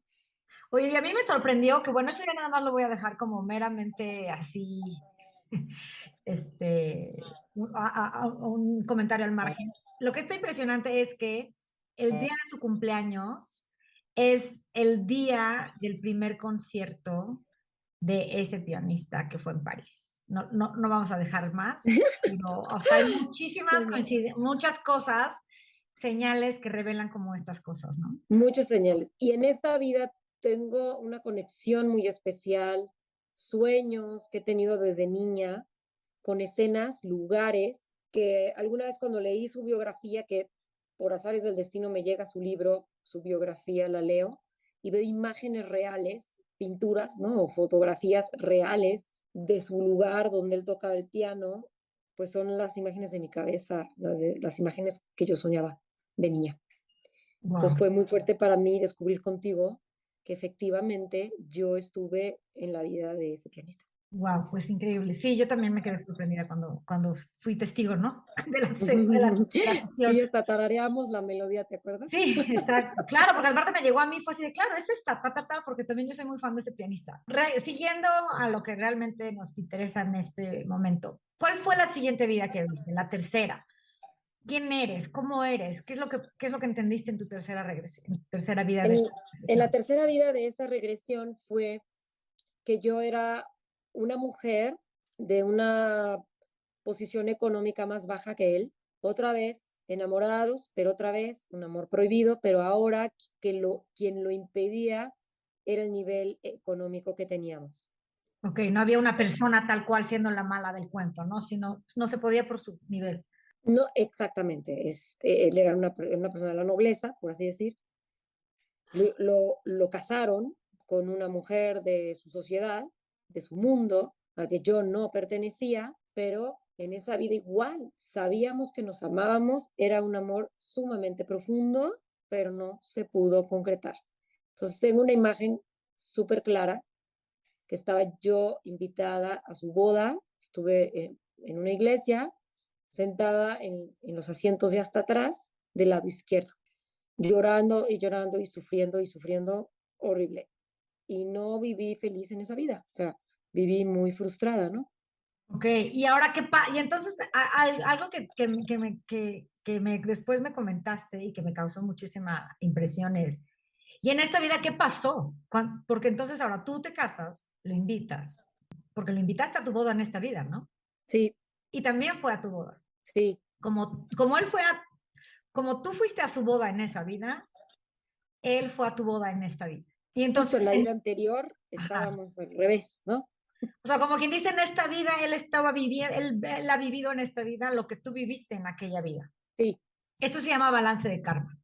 Oye, y a mí me sorprendió que, bueno, esto ya nada más lo voy a dejar como meramente así, un comentario al margen. Lo que está impresionante es que el día de tu cumpleaños es el día del primer concierto de ese pianista que fue en París. No vamos a dejar más, pero, o sea, hay muchísimas Señales. muchas cosas, señales que revelan como estas cosas, ¿no? Muchas señales. Y en esta vida tengo una conexión muy especial, sueños que he tenido desde niña, con escenas, lugares, que alguna vez cuando leí su biografía, que por azares del destino me llega su libro, su biografía, la leo, y veo imágenes reales, pinturas, ¿no? O fotografías reales de su lugar donde él tocaba el piano, pues son las imágenes de mi cabeza, las imágenes que yo soñaba de niña. Entonces Wow. fue muy fuerte para mí descubrir contigo que efectivamente yo estuve en la vida de ese pianista. Wow, pues increíble. Sí, yo también me quedé sorprendida cuando fui testigo, ¿no? De la Sí, sesión. hasta tarareamos la melodía, ¿te acuerdas? Sí, exacto. Claro, porque aparte me llegó a mí, fue así de, claro, es esta, porque también yo soy muy fan de ese pianista. Siguiendo a lo que realmente nos interesa en este momento, ¿cuál fue la siguiente vida que viste? La tercera. ¿Quién eres? ¿Cómo eres? Qué es lo que entendiste en tu tercera regresión, en tu tercera vida de En, en la sesión? tercera vida de esa regresión fue que yo era una mujer de una posición económica más baja que él, otra vez enamorados, pero otra vez un amor prohibido, pero ahora quien lo impedía era el nivel económico que teníamos. Ok, no había una persona tal cual siendo la mala del cuento, ¿no? Sino, no se podía por su nivel. No exactamente, él era una persona de la nobleza, por así decir. Lo casaron con una mujer de su sociedad, de su mundo, al que yo no pertenecía, pero en esa vida igual sabíamos que nos amábamos, era un amor sumamente profundo, pero no se pudo concretar. Entonces tengo una imagen súper clara que estaba yo invitada a su boda, estuve en una iglesia, sentada en los asientos de hasta atrás, del lado izquierdo, llorando y sufriendo horrible. Y no viví feliz en esa vida, o sea, viví muy frustrada, ¿no? Ok, y ahora y entonces algo que después me comentaste y que me causó muchísima impresión es, ¿y en esta vida qué pasó? Porque entonces ahora tú te casas, lo invitas, porque lo invitaste a tu boda en esta vida, ¿no? Sí, Y también fue a tu boda. sí, Como él como tú fuiste a su boda en esa vida, él fue a tu boda en esta vida. Y justo en entonces, la vida anterior ajá. estábamos al revés, ¿no? O sea, como quien dice, en esta vida él estaba viviendo, él ha vivido en esta vida lo que tú viviste en aquella vida. Sí, Eso se llama balance de karma.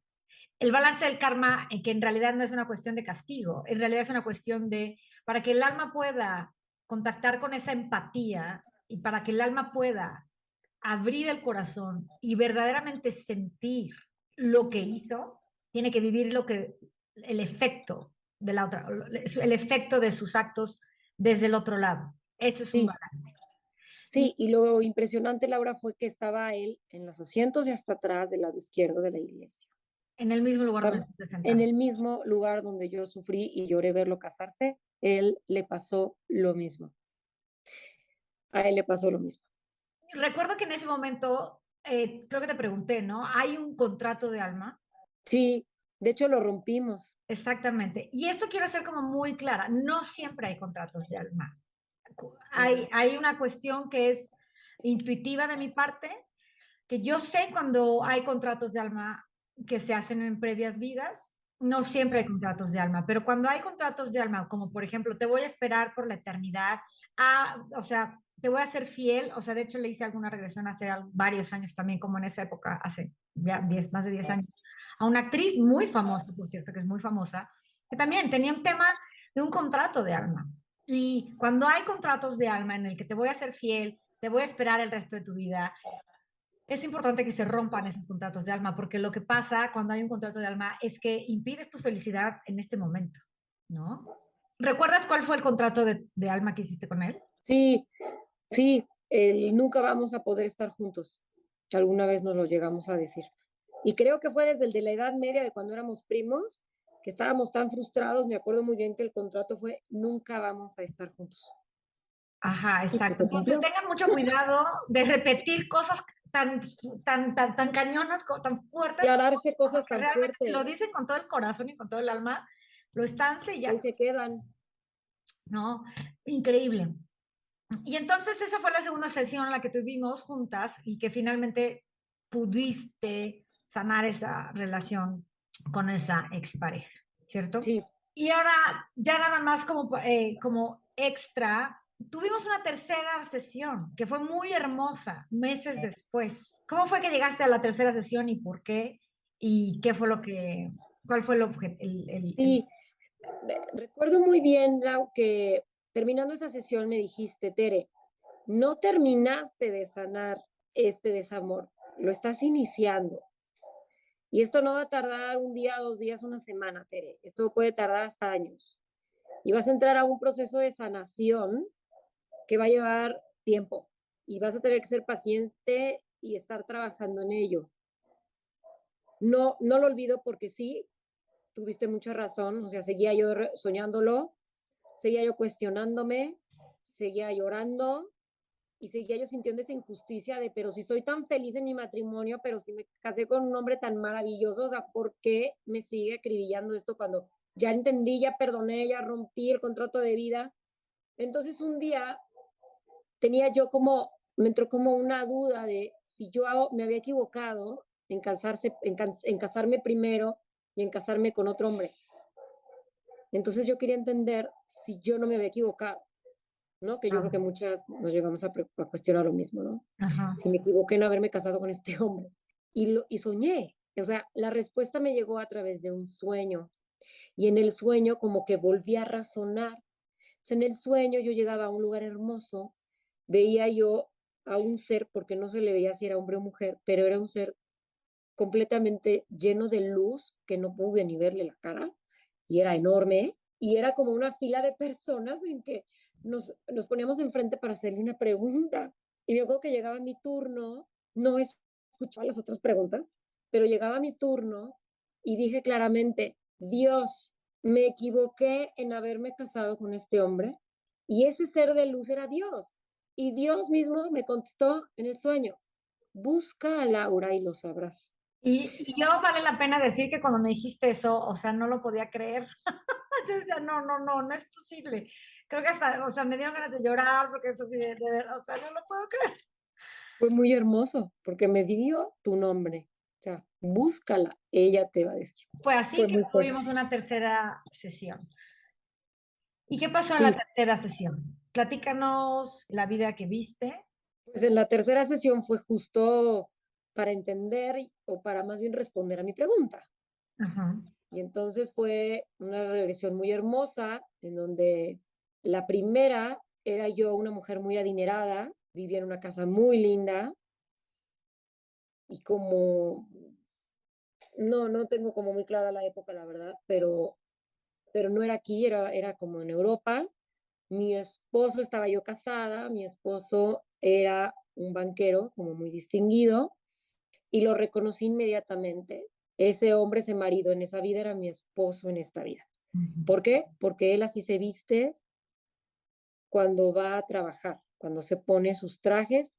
El balance del karma, que en realidad no es una cuestión de castigo, en realidad es una cuestión de, para que el alma pueda contactar con esa empatía y para que el alma pueda abrir el corazón y verdaderamente sentir lo que hizo, tiene que vivir el efecto de la otra, el efecto de sus actos desde el otro lado. Eso es un sí, balance. sí. Y Y lo impresionante, Laura, fue que estaba él en los asientos y hasta atrás del lado izquierdo de la iglesia. en el mismo lugar donde tú te En sentaste. el mismo lugar donde yo sufrí y lloré verlo casarse, él le pasó lo mismo. A él le pasó lo mismo. Recuerdo que en ese momento, creo que te pregunté, ¿no? ¿Hay un contrato de alma? Sí, De hecho, lo rompimos. Exactamente. Y esto quiero ser como muy clara, no siempre hay contratos de alma. Ujú. Hay una cuestión que es intuitiva de mi parte, que yo sé cuando hay contratos de alma que se hacen en previas vidas, no siempre hay contratos de alma, pero cuando hay contratos de alma, como por ejemplo, te voy a esperar por la eternidad, o sea, te voy a ser fiel, o sea, de hecho le hice alguna regresión hace varios años también, como en esa época, hace ya más de 10 años, a una actriz muy famosa, por cierto, que es muy famosa, que también tenía un tema de un contrato de alma. Y cuando hay contratos de alma en el que te voy a ser fiel, te voy a esperar el resto de tu vida, es importante que se rompan esos contratos de alma, porque lo que pasa cuando hay un contrato de alma es que impides tu felicidad en este momento, ¿no? ¿Recuerdas cuál fue el contrato de alma que hiciste con él? Sí, sí, el nunca vamos a poder estar juntos. Alguna vez nos lo llegamos a decir. Y creo que fue desde el de la Edad Media, de cuando éramos primos, que estábamos tan frustrados. Me acuerdo muy bien que el contrato fue nunca vamos a estar juntos. Ajá, Y pues exacto. se Entonces cumplió. tengan mucho cuidado de repetir cosas tan cañonas, tan Y fuertes, a darse cosas porque tan realmente si lo fuertes, dicen con todo el corazón y con todo el alma, lo están ahí sellando, se quedan. ¿no? Increíble. Y entonces esa fue la segunda sesión en la que tuvimos juntas y que finalmente pudiste sanar esa relación con esa expareja, ¿cierto? Sí, Y ahora, ya nada más como extra, tuvimos una tercera sesión que fue muy hermosa meses después. ¿Cómo fue que llegaste a la tercera sesión y por qué? ¿Y qué fue cuál fue el objeto? sí. Recuerdo muy bien, Lau, que terminando esa sesión me dijiste, Tere, no terminaste de sanar este desamor, lo estás iniciando. Y esto no va a tardar un día, 2 días, una semana, Tere. Esto puede tardar hasta años. Y vas a entrar a un proceso de sanación que va a llevar tiempo. Y vas a tener que ser paciente y estar trabajando en ello. No, no lo olvido porque sí, tuviste mucha razón. O sea, seguía yo soñándolo, seguía yo cuestionándome, seguía llorando y seguía yo sintiendo esa injusticia de, pero si soy tan feliz en mi matrimonio, pero si me casé con un hombre tan maravilloso, o sea, ¿por qué me sigue acribillando esto cuando ya entendí, ya perdoné, ya rompí el contrato de vida? Entonces un día tenía yo como, me entró como una duda de si yo me había equivocado en casarme primero y en casarme con otro hombre. Entonces yo quería entender si yo no me había equivocado, ¿no? Que yo creo Ah, que muchas nos llegamos a cuestionar lo mismo, ¿no? ajá. Si me equivoqué en haberme casado con este hombre. Y soñé, o sea, la respuesta me llegó a través de un sueño. Y en el sueño como que volví a razonar. Entonces, en el sueño yo llegaba a un lugar hermoso, veía yo a un ser, porque no se le veía si era hombre o mujer, pero era un ser completamente lleno de luz que no pude ni verle la cara y era enorme y era como una fila de personas en que nos poníamos enfrente para hacerle una pregunta. Y me acuerdo que llegaba mi turno, no escuchaba las otras preguntas, pero llegaba mi turno y dije claramente, Dios, me equivoqué en haberme casado con este hombre y ese ser de luz era Dios. Y Dios mismo me contestó en el sueño, busca a Laura y lo sabrás. Y yo vale la pena decir que cuando me dijiste eso, o sea, no lo podía creer. Entonces decía, no, no, no, no es posible. Creo que hasta, o sea, me dieron ganas de llorar porque es así de verdad, o sea, no lo puedo creer. Fue muy hermoso porque me dio tu nombre. O sea, búscala, ella te va a decir. Fue así Fue que muy fuerte. tuvimos una tercera sesión. ¿Y qué pasó en la Sí, tercera sesión? Platícanos la vida que viste. pues en la tercera sesión fue justo para entender o para más bien responder a mi pregunta. Ajá. Y entonces fue una regresión muy hermosa en donde la primera era yo una mujer muy adinerada, vivía en una casa muy linda y como, no tengo como muy clara la época, la verdad, pero no era aquí, era como en Europa. Mi esposo, estaba yo casada, mi esposo era un banquero como muy distinguido y lo reconocí inmediatamente. Ese hombre, ese marido en esa vida era mi esposo en esta vida. Ujú. ¿Por qué? Porque él así se viste cuando va a trabajar, cuando se pone sus trajes.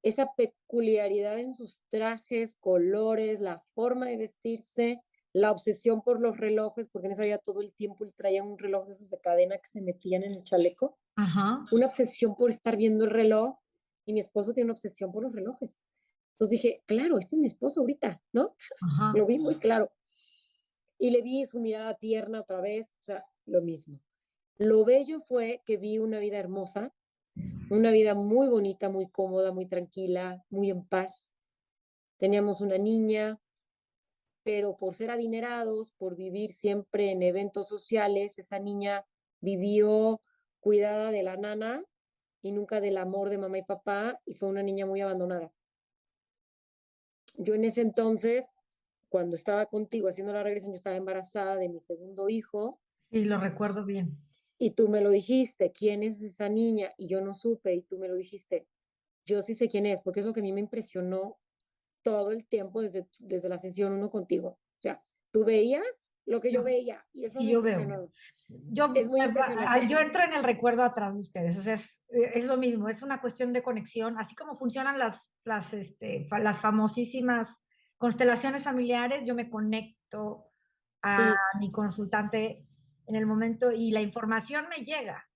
Esa peculiaridad en sus trajes, colores, la forma de vestirse, la obsesión por los relojes, porque en esa vida todo el tiempo él traía un reloj de esos de cadena que se metían en el chaleco. Ajá, Una obsesión por estar viendo el reloj, y mi esposo tiene una obsesión por los relojes. Entonces dije, claro, este es mi esposo ahorita, ¿no? ajá. Lo vi muy claro. Y le vi su mirada tierna otra vez, o sea, lo mismo. Lo bello fue que vi una vida hermosa, una vida muy bonita, muy cómoda, muy tranquila, muy en paz. Teníamos una niña, pero por ser adinerados, por vivir siempre en eventos sociales, esa niña vivió cuidada de la nana y nunca del amor de mamá y papá, y fue una niña muy abandonada. Yo en ese entonces, cuando estaba contigo haciendo la regresión, yo estaba embarazada de mi segundo hijo, Sí, lo recuerdo bien. y tú me lo dijiste, ¿quién es esa niña? Y yo no supe, y tú me lo dijiste. Yo sí sé quién es, porque es lo que a mí me impresionó todo el tiempo desde la sesión uno contigo. O sea, tú veías lo que yo Yo, veía, y eso sí, me yo veo. impresionó. Yo, Es muy impresionante. yo entro en el recuerdo atrás de ustedes, o sea, es lo mismo, es una cuestión de conexión, así como funcionan las famosísimas constelaciones familiares, yo me conecto a Sí, mi consultante en el momento y la información me llega.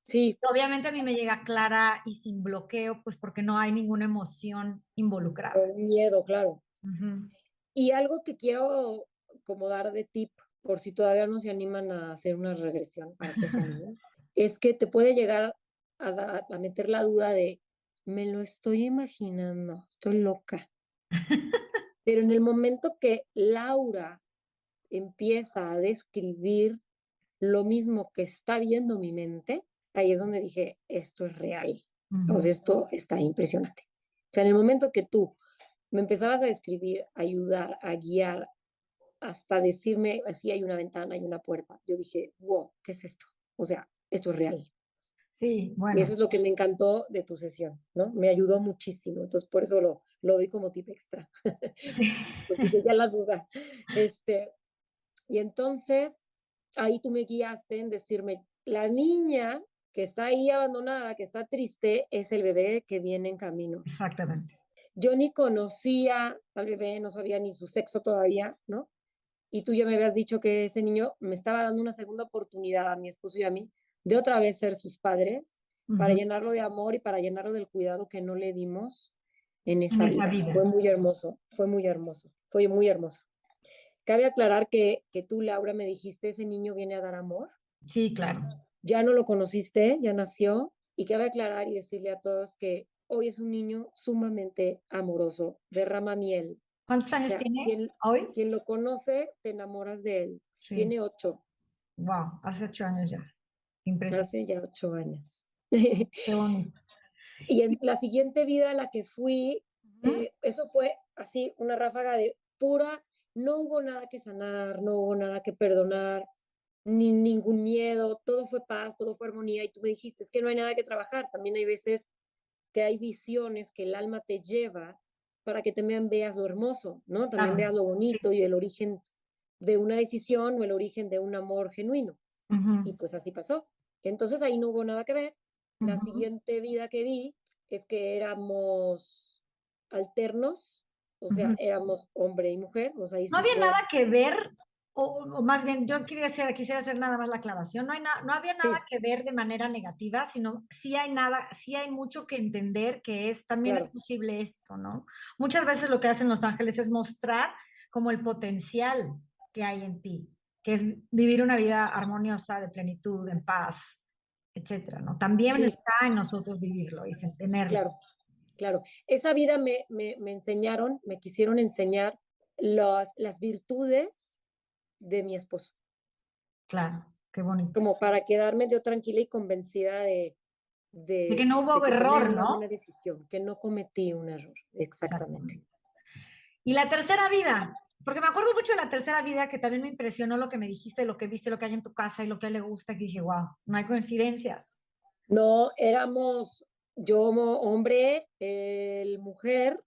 sí, Obviamente a mí me llega clara y sin bloqueo, pues porque no hay ninguna emoción involucrada. con miedo, claro. Ujú. Y algo que quiero como dar de tip, por si todavía no se animan a hacer una regresión, para que se animen, es que te puede llegar a meter la duda de, me lo estoy imaginando, estoy loca. Pero en el momento que Laura empieza a describir lo mismo que está viendo mi mente, ahí es donde dije, esto es real. O Ujú. sea, esto está impresionante. O sea, en el momento que tú me empezabas a describir, a ayudar, a guiar, hasta decirme, así hay una ventana, hay una puerta, yo dije, wow, ¿qué es esto? O sea, esto es real. Sí, Y eso bueno. es lo que me encantó de tu sesión, ¿no? Me ayudó muchísimo. Entonces, por eso lo doy como tip extra. Sí. Pues dije, ya la duda. Este, y entonces, ahí tú me guiaste en decirme, la niña que está ahí abandonada, que está triste, es el bebé que viene en camino. Exactamente. Yo ni conocía al bebé, no sabía ni su sexo todavía, ¿no? Y tú ya me habías dicho que ese niño me estaba dando una segunda oportunidad a mi esposo y a mí de otra vez ser sus padres, para Ujú. llenarlo de amor y para llenarlo del cuidado que no le dimos en En esa esa vida. vida. Fue muy hermoso, fue muy hermoso, fue muy hermoso. Cabe aclarar que tú, Laura, me dijiste, ese niño viene a dar amor. Sí, claro. Ya no lo conociste, ya nació. Y cabe aclarar y decirle a todos que hoy es un niño sumamente amoroso, derrama miel. ¿Cuántos O años sea, tiene hoy? quien lo conoce, te enamoras de él. Sí. Tiene 8, Wow, hace 8 años ya. Impresionante. hace ya 8 años. Qué bonito. Y en la siguiente vida a la que fui, Ujú. eso fue así, una ráfaga de pura, no hubo nada que sanar, no hubo nada que perdonar, ni ningún miedo, todo fue paz, todo fue armonía. Y tú me dijiste, es que no hay nada que trabajar. También hay veces que hay visiones que el alma te lleva para que también veas lo hermoso, ¿no? También Claro. veas lo Sí. bonito y el origen de una decisión o el origen de un amor genuino. Y Ujú, pues así pasó. Entonces ahí no hubo nada que ver. La ujú, siguiente vida que vi es que éramos alternos, o sea, ujú. éramos hombre y mujer, o sea, ahí No sí había nada fue, que ver, o más bien, yo quisiera hacer nada más la aclaración. No había nada sí, que ver de manera negativa, sino sí hay mucho que entender que también es claro, posible esto, ¿no? Muchas veces lo que hacen los ángeles es mostrar como el potencial que hay en ti, que es vivir una vida armoniosa, de plenitud, en paz, etcétera, ¿no? También sí, está en nosotros vivirlo y tenerlo. claro, claro. Esa vida me enseñaron, me quisieron enseñar las virtudes de mi esposo, Claro, qué bonito. como para quedarme yo tranquila y convencida De que no de hubo que tomé error, una ¿no? buena decisión, que no cometí un error. Exactamente. Exactamente. Y la tercera vida, porque me acuerdo mucho de la tercera vida que también me impresionó lo que me dijiste, lo que viste, lo que hay en tu casa y lo que a él le gusta, que dije, wow, no hay coincidencias. No, éramos yo hombre, el mujer,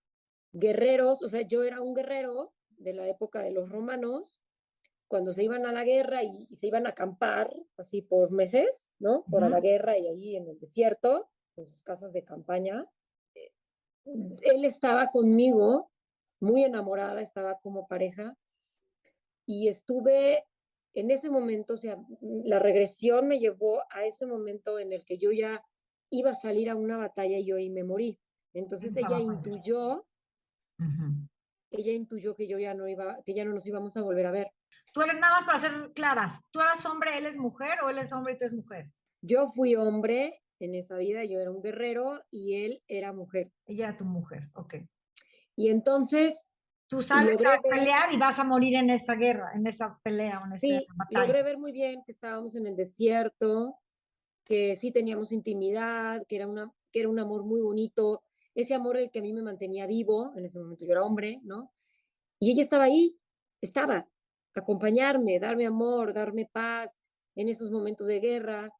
guerreros, o sea, yo era un guerrero de la época de los romanos, cuando se iban a la guerra y se iban a acampar así por meses, ¿no? Por a la Ujú. guerra y ahí en el desierto, en sus casas de campaña. Él estaba conmigo, muy enamorada, estaba como pareja, y estuve en ese momento, o sea, la regresión me llevó a ese momento en el que yo ya iba a salir a una batalla y yo ahí me morí. Entonces Estaba fuerte. Ujú. ella intuyó que yo ya no iba, que ya no nos íbamos a volver a ver. Tú eres, nada más para ser claras, ¿tú eras hombre, él es mujer o él es hombre y tú eres mujer? Yo fui hombre en esa vida, yo era un guerrero y él era mujer. Ella era tu mujer, ok. Y entonces Tú sales logré a ver, pelear y vas a morir en esa guerra, en esa pelea o en esa sí, batalla. logré ver muy bien que estábamos en el desierto, que sí teníamos intimidad, que era un amor muy bonito, ese amor el que a mí me mantenía vivo, en ese momento yo era hombre, ¿no? Y ella estaba ahí, estaba, acompañarme, darme amor, darme paz en esos momentos de guerra,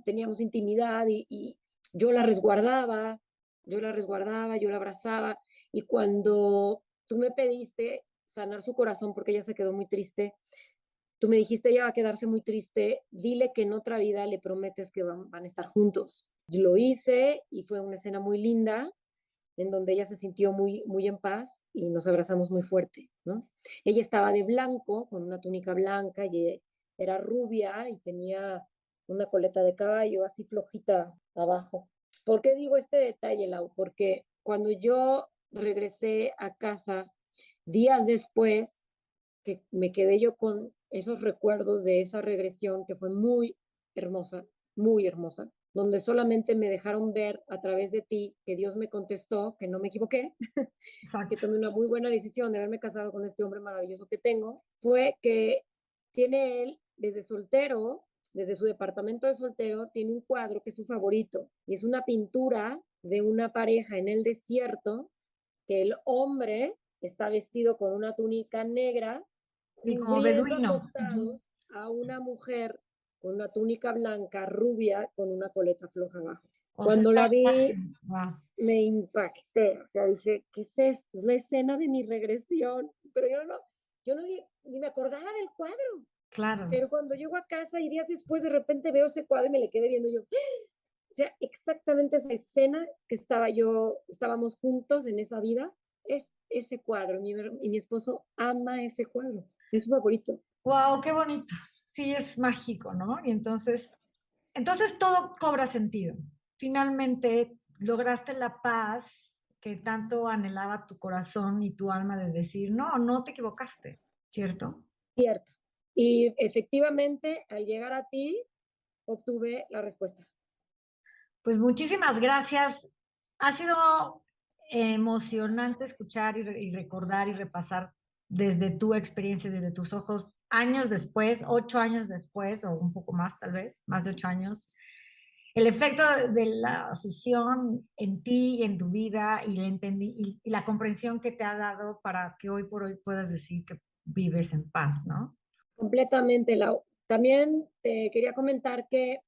teníamos intimidad y yo la resguardaba, yo la abrazaba, y cuando tú me pediste sanar su corazón porque ella se quedó muy triste, tú me dijiste, ella va a quedarse muy triste, dile que en otra vida le prometes que van a estar juntos. Lo hice y fue una escena muy linda en donde ella se sintió muy, muy en paz y nos abrazamos muy fuerte, ¿no? Ella estaba de blanco, con una túnica blanca, y era rubia y tenía una coleta de caballo así flojita abajo. ¿Por qué digo este detalle, Lau? Porque cuando yo regresé a casa días después, que me quedé yo con esos recuerdos de esa regresión que fue muy hermosa, donde solamente me dejaron ver a través de ti que Dios me contestó, que no me equivoqué, que Exacto. tomé una muy buena decisión de haberme casado con este hombre maravilloso que tengo, fue que tiene él desde soltero, desde su departamento de soltero, tiene un cuadro que es su favorito y es una pintura de una pareja en el desierto, que el hombre está vestido con una túnica negra Sí, como cubriendo beduino. Ujú. acostados a una mujer con una túnica blanca rubia con una coleta floja abajo. O sea, Cuando esta la vi, imagen, wow, me impacté, o sea, dije, ¿qué es esto? Es la escena de mi regresión, pero yo no ni me acordaba del cuadro, claro. pero cuando llego a casa y días después de repente veo ese cuadro y me le quedé viendo yo, o sea, exactamente esa escena que estábamos juntos en esa vida, es ese cuadro, y mi esposo ama ese cuadro, es su favorito. Wow, qué bonito. Sí, es mágico, ¿no? Y entonces todo cobra sentido. Finalmente lograste la paz que tanto anhelaba tu corazón y tu alma de decir, no, no te equivocaste, ¿cierto? Cierto. Y efectivamente, al llegar a ti, obtuve la respuesta. Pues muchísimas gracias. Ha sido emocionante escuchar y recordar y repasar desde tu experiencia, desde tus ojos, años después, 8 años después, o un poco más tal vez, más de 8 años, el efecto de la sesión en ti y en tu vida y y la comprensión que te ha dado para que hoy por hoy puedas decir que vives en paz, ¿no? Completamente, Lau. También te quería comentar que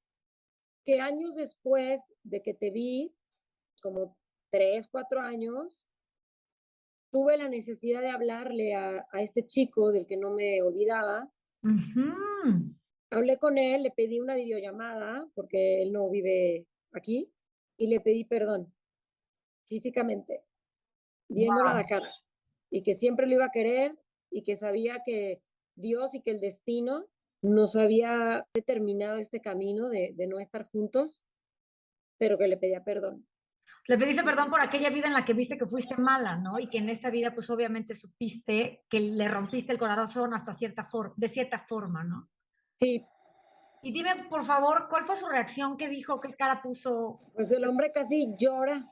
años después de que te vi, como 3, 4 años, tuve la necesidad de hablarle a este chico del que no me olvidaba. Ujú. Hablé con él, le pedí una videollamada porque él no vive aquí y le pedí perdón físicamente, viéndolo a la Wow. cara, y que siempre lo iba a querer y que sabía que Dios y que el destino nos había determinado este camino de no estar juntos, pero que le pedía perdón. Le pediste perdón por aquella vida en la que viste que fuiste mala, ¿no? Y que en esta vida, pues obviamente supiste que le rompiste el corazón hasta de cierta forma, ¿no? Sí, Y dime, por favor, ¿cuál fue su reacción? ¿Qué dijo? ¿Qué cara puso? pues el hombre casi llora,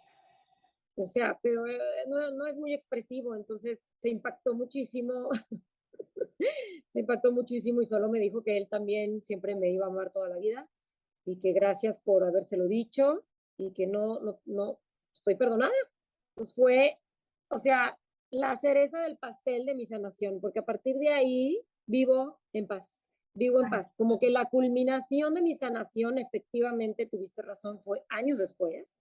o sea, pero no es muy expresivo, entonces se impactó muchísimo, se impactó muchísimo y solo me dijo que él también siempre me iba a amar toda la vida y que gracias por habérselo dicho y que no, estoy perdonada. Pues fue, o sea, la cereza del pastel de mi sanación, porque a partir de ahí vivo en paz. Como que la culminación de mi sanación, efectivamente, tuviste razón, fue años después,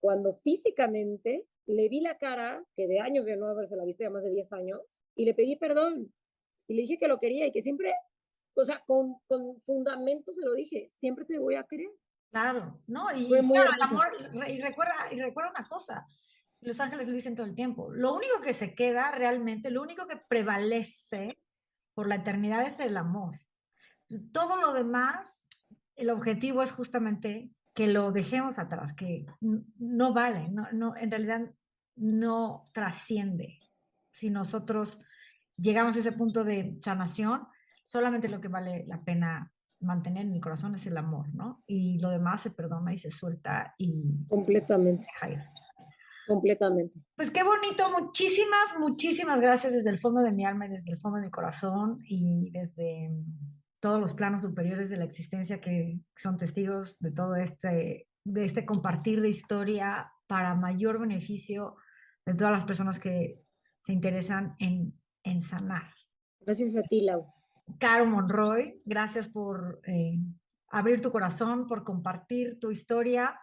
cuando físicamente le vi la cara, que de años de no haberse la visto, ya más de 10 años, y le pedí perdón. Y le dije que lo quería y que siempre, o sea, con fundamento se lo dije, siempre te voy a querer. Claro, ¿no? Fue Y muy claro, el hermoso. amor, y recuerda una cosa, los ángeles lo dicen todo el tiempo, lo único que se queda realmente, lo único que prevalece por la eternidad es el amor. Todo lo demás, el objetivo es justamente que lo dejemos atrás, que no vale, en realidad no trasciende. Si nosotros llegamos a ese punto de sanación, solamente lo que vale la pena mantener en el corazón es el amor, ¿no? Y lo demás se perdona y se suelta y Completamente, deja ir. completamente. Pues qué bonito, muchísimas gracias desde el fondo de mi alma y desde el fondo de mi corazón y desde todos los planos superiores de la existencia que son testigos de todo de este compartir de historia para mayor beneficio de todas las personas que se interesan en sanar. Gracias a ti, Lau. Caro Monroy, gracias por abrir tu corazón, por compartir tu historia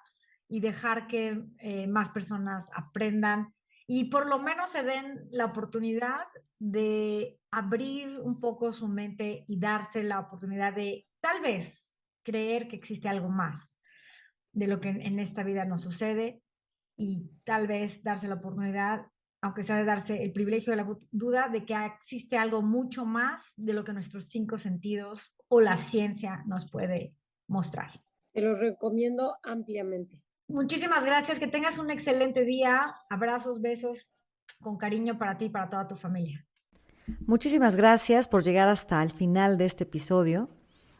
y dejar que más personas aprendan y por lo menos se den la oportunidad de abrir un poco su mente y darse la oportunidad de tal vez creer que existe algo más de lo que en esta vida nos sucede y tal vez darse la oportunidad, aunque sea de darse el privilegio de la duda, de que existe algo mucho más de lo que nuestros 5 sentidos o la ciencia nos puede mostrar. Te los recomiendo ampliamente. Muchísimas gracias, que tengas un excelente día. Abrazos, besos, con cariño para ti y para toda tu familia. Muchísimas gracias por llegar hasta el final de este episodio.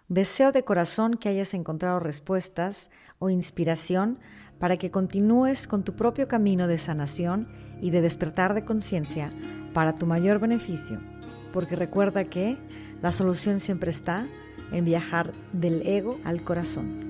Deseo de corazón que hayas encontrado respuestas o inspiración para que continúes con tu propio camino de sanación y de despertar de conciencia para tu mayor beneficio, porque recuerda que la solución siempre está en viajar del ego al corazón.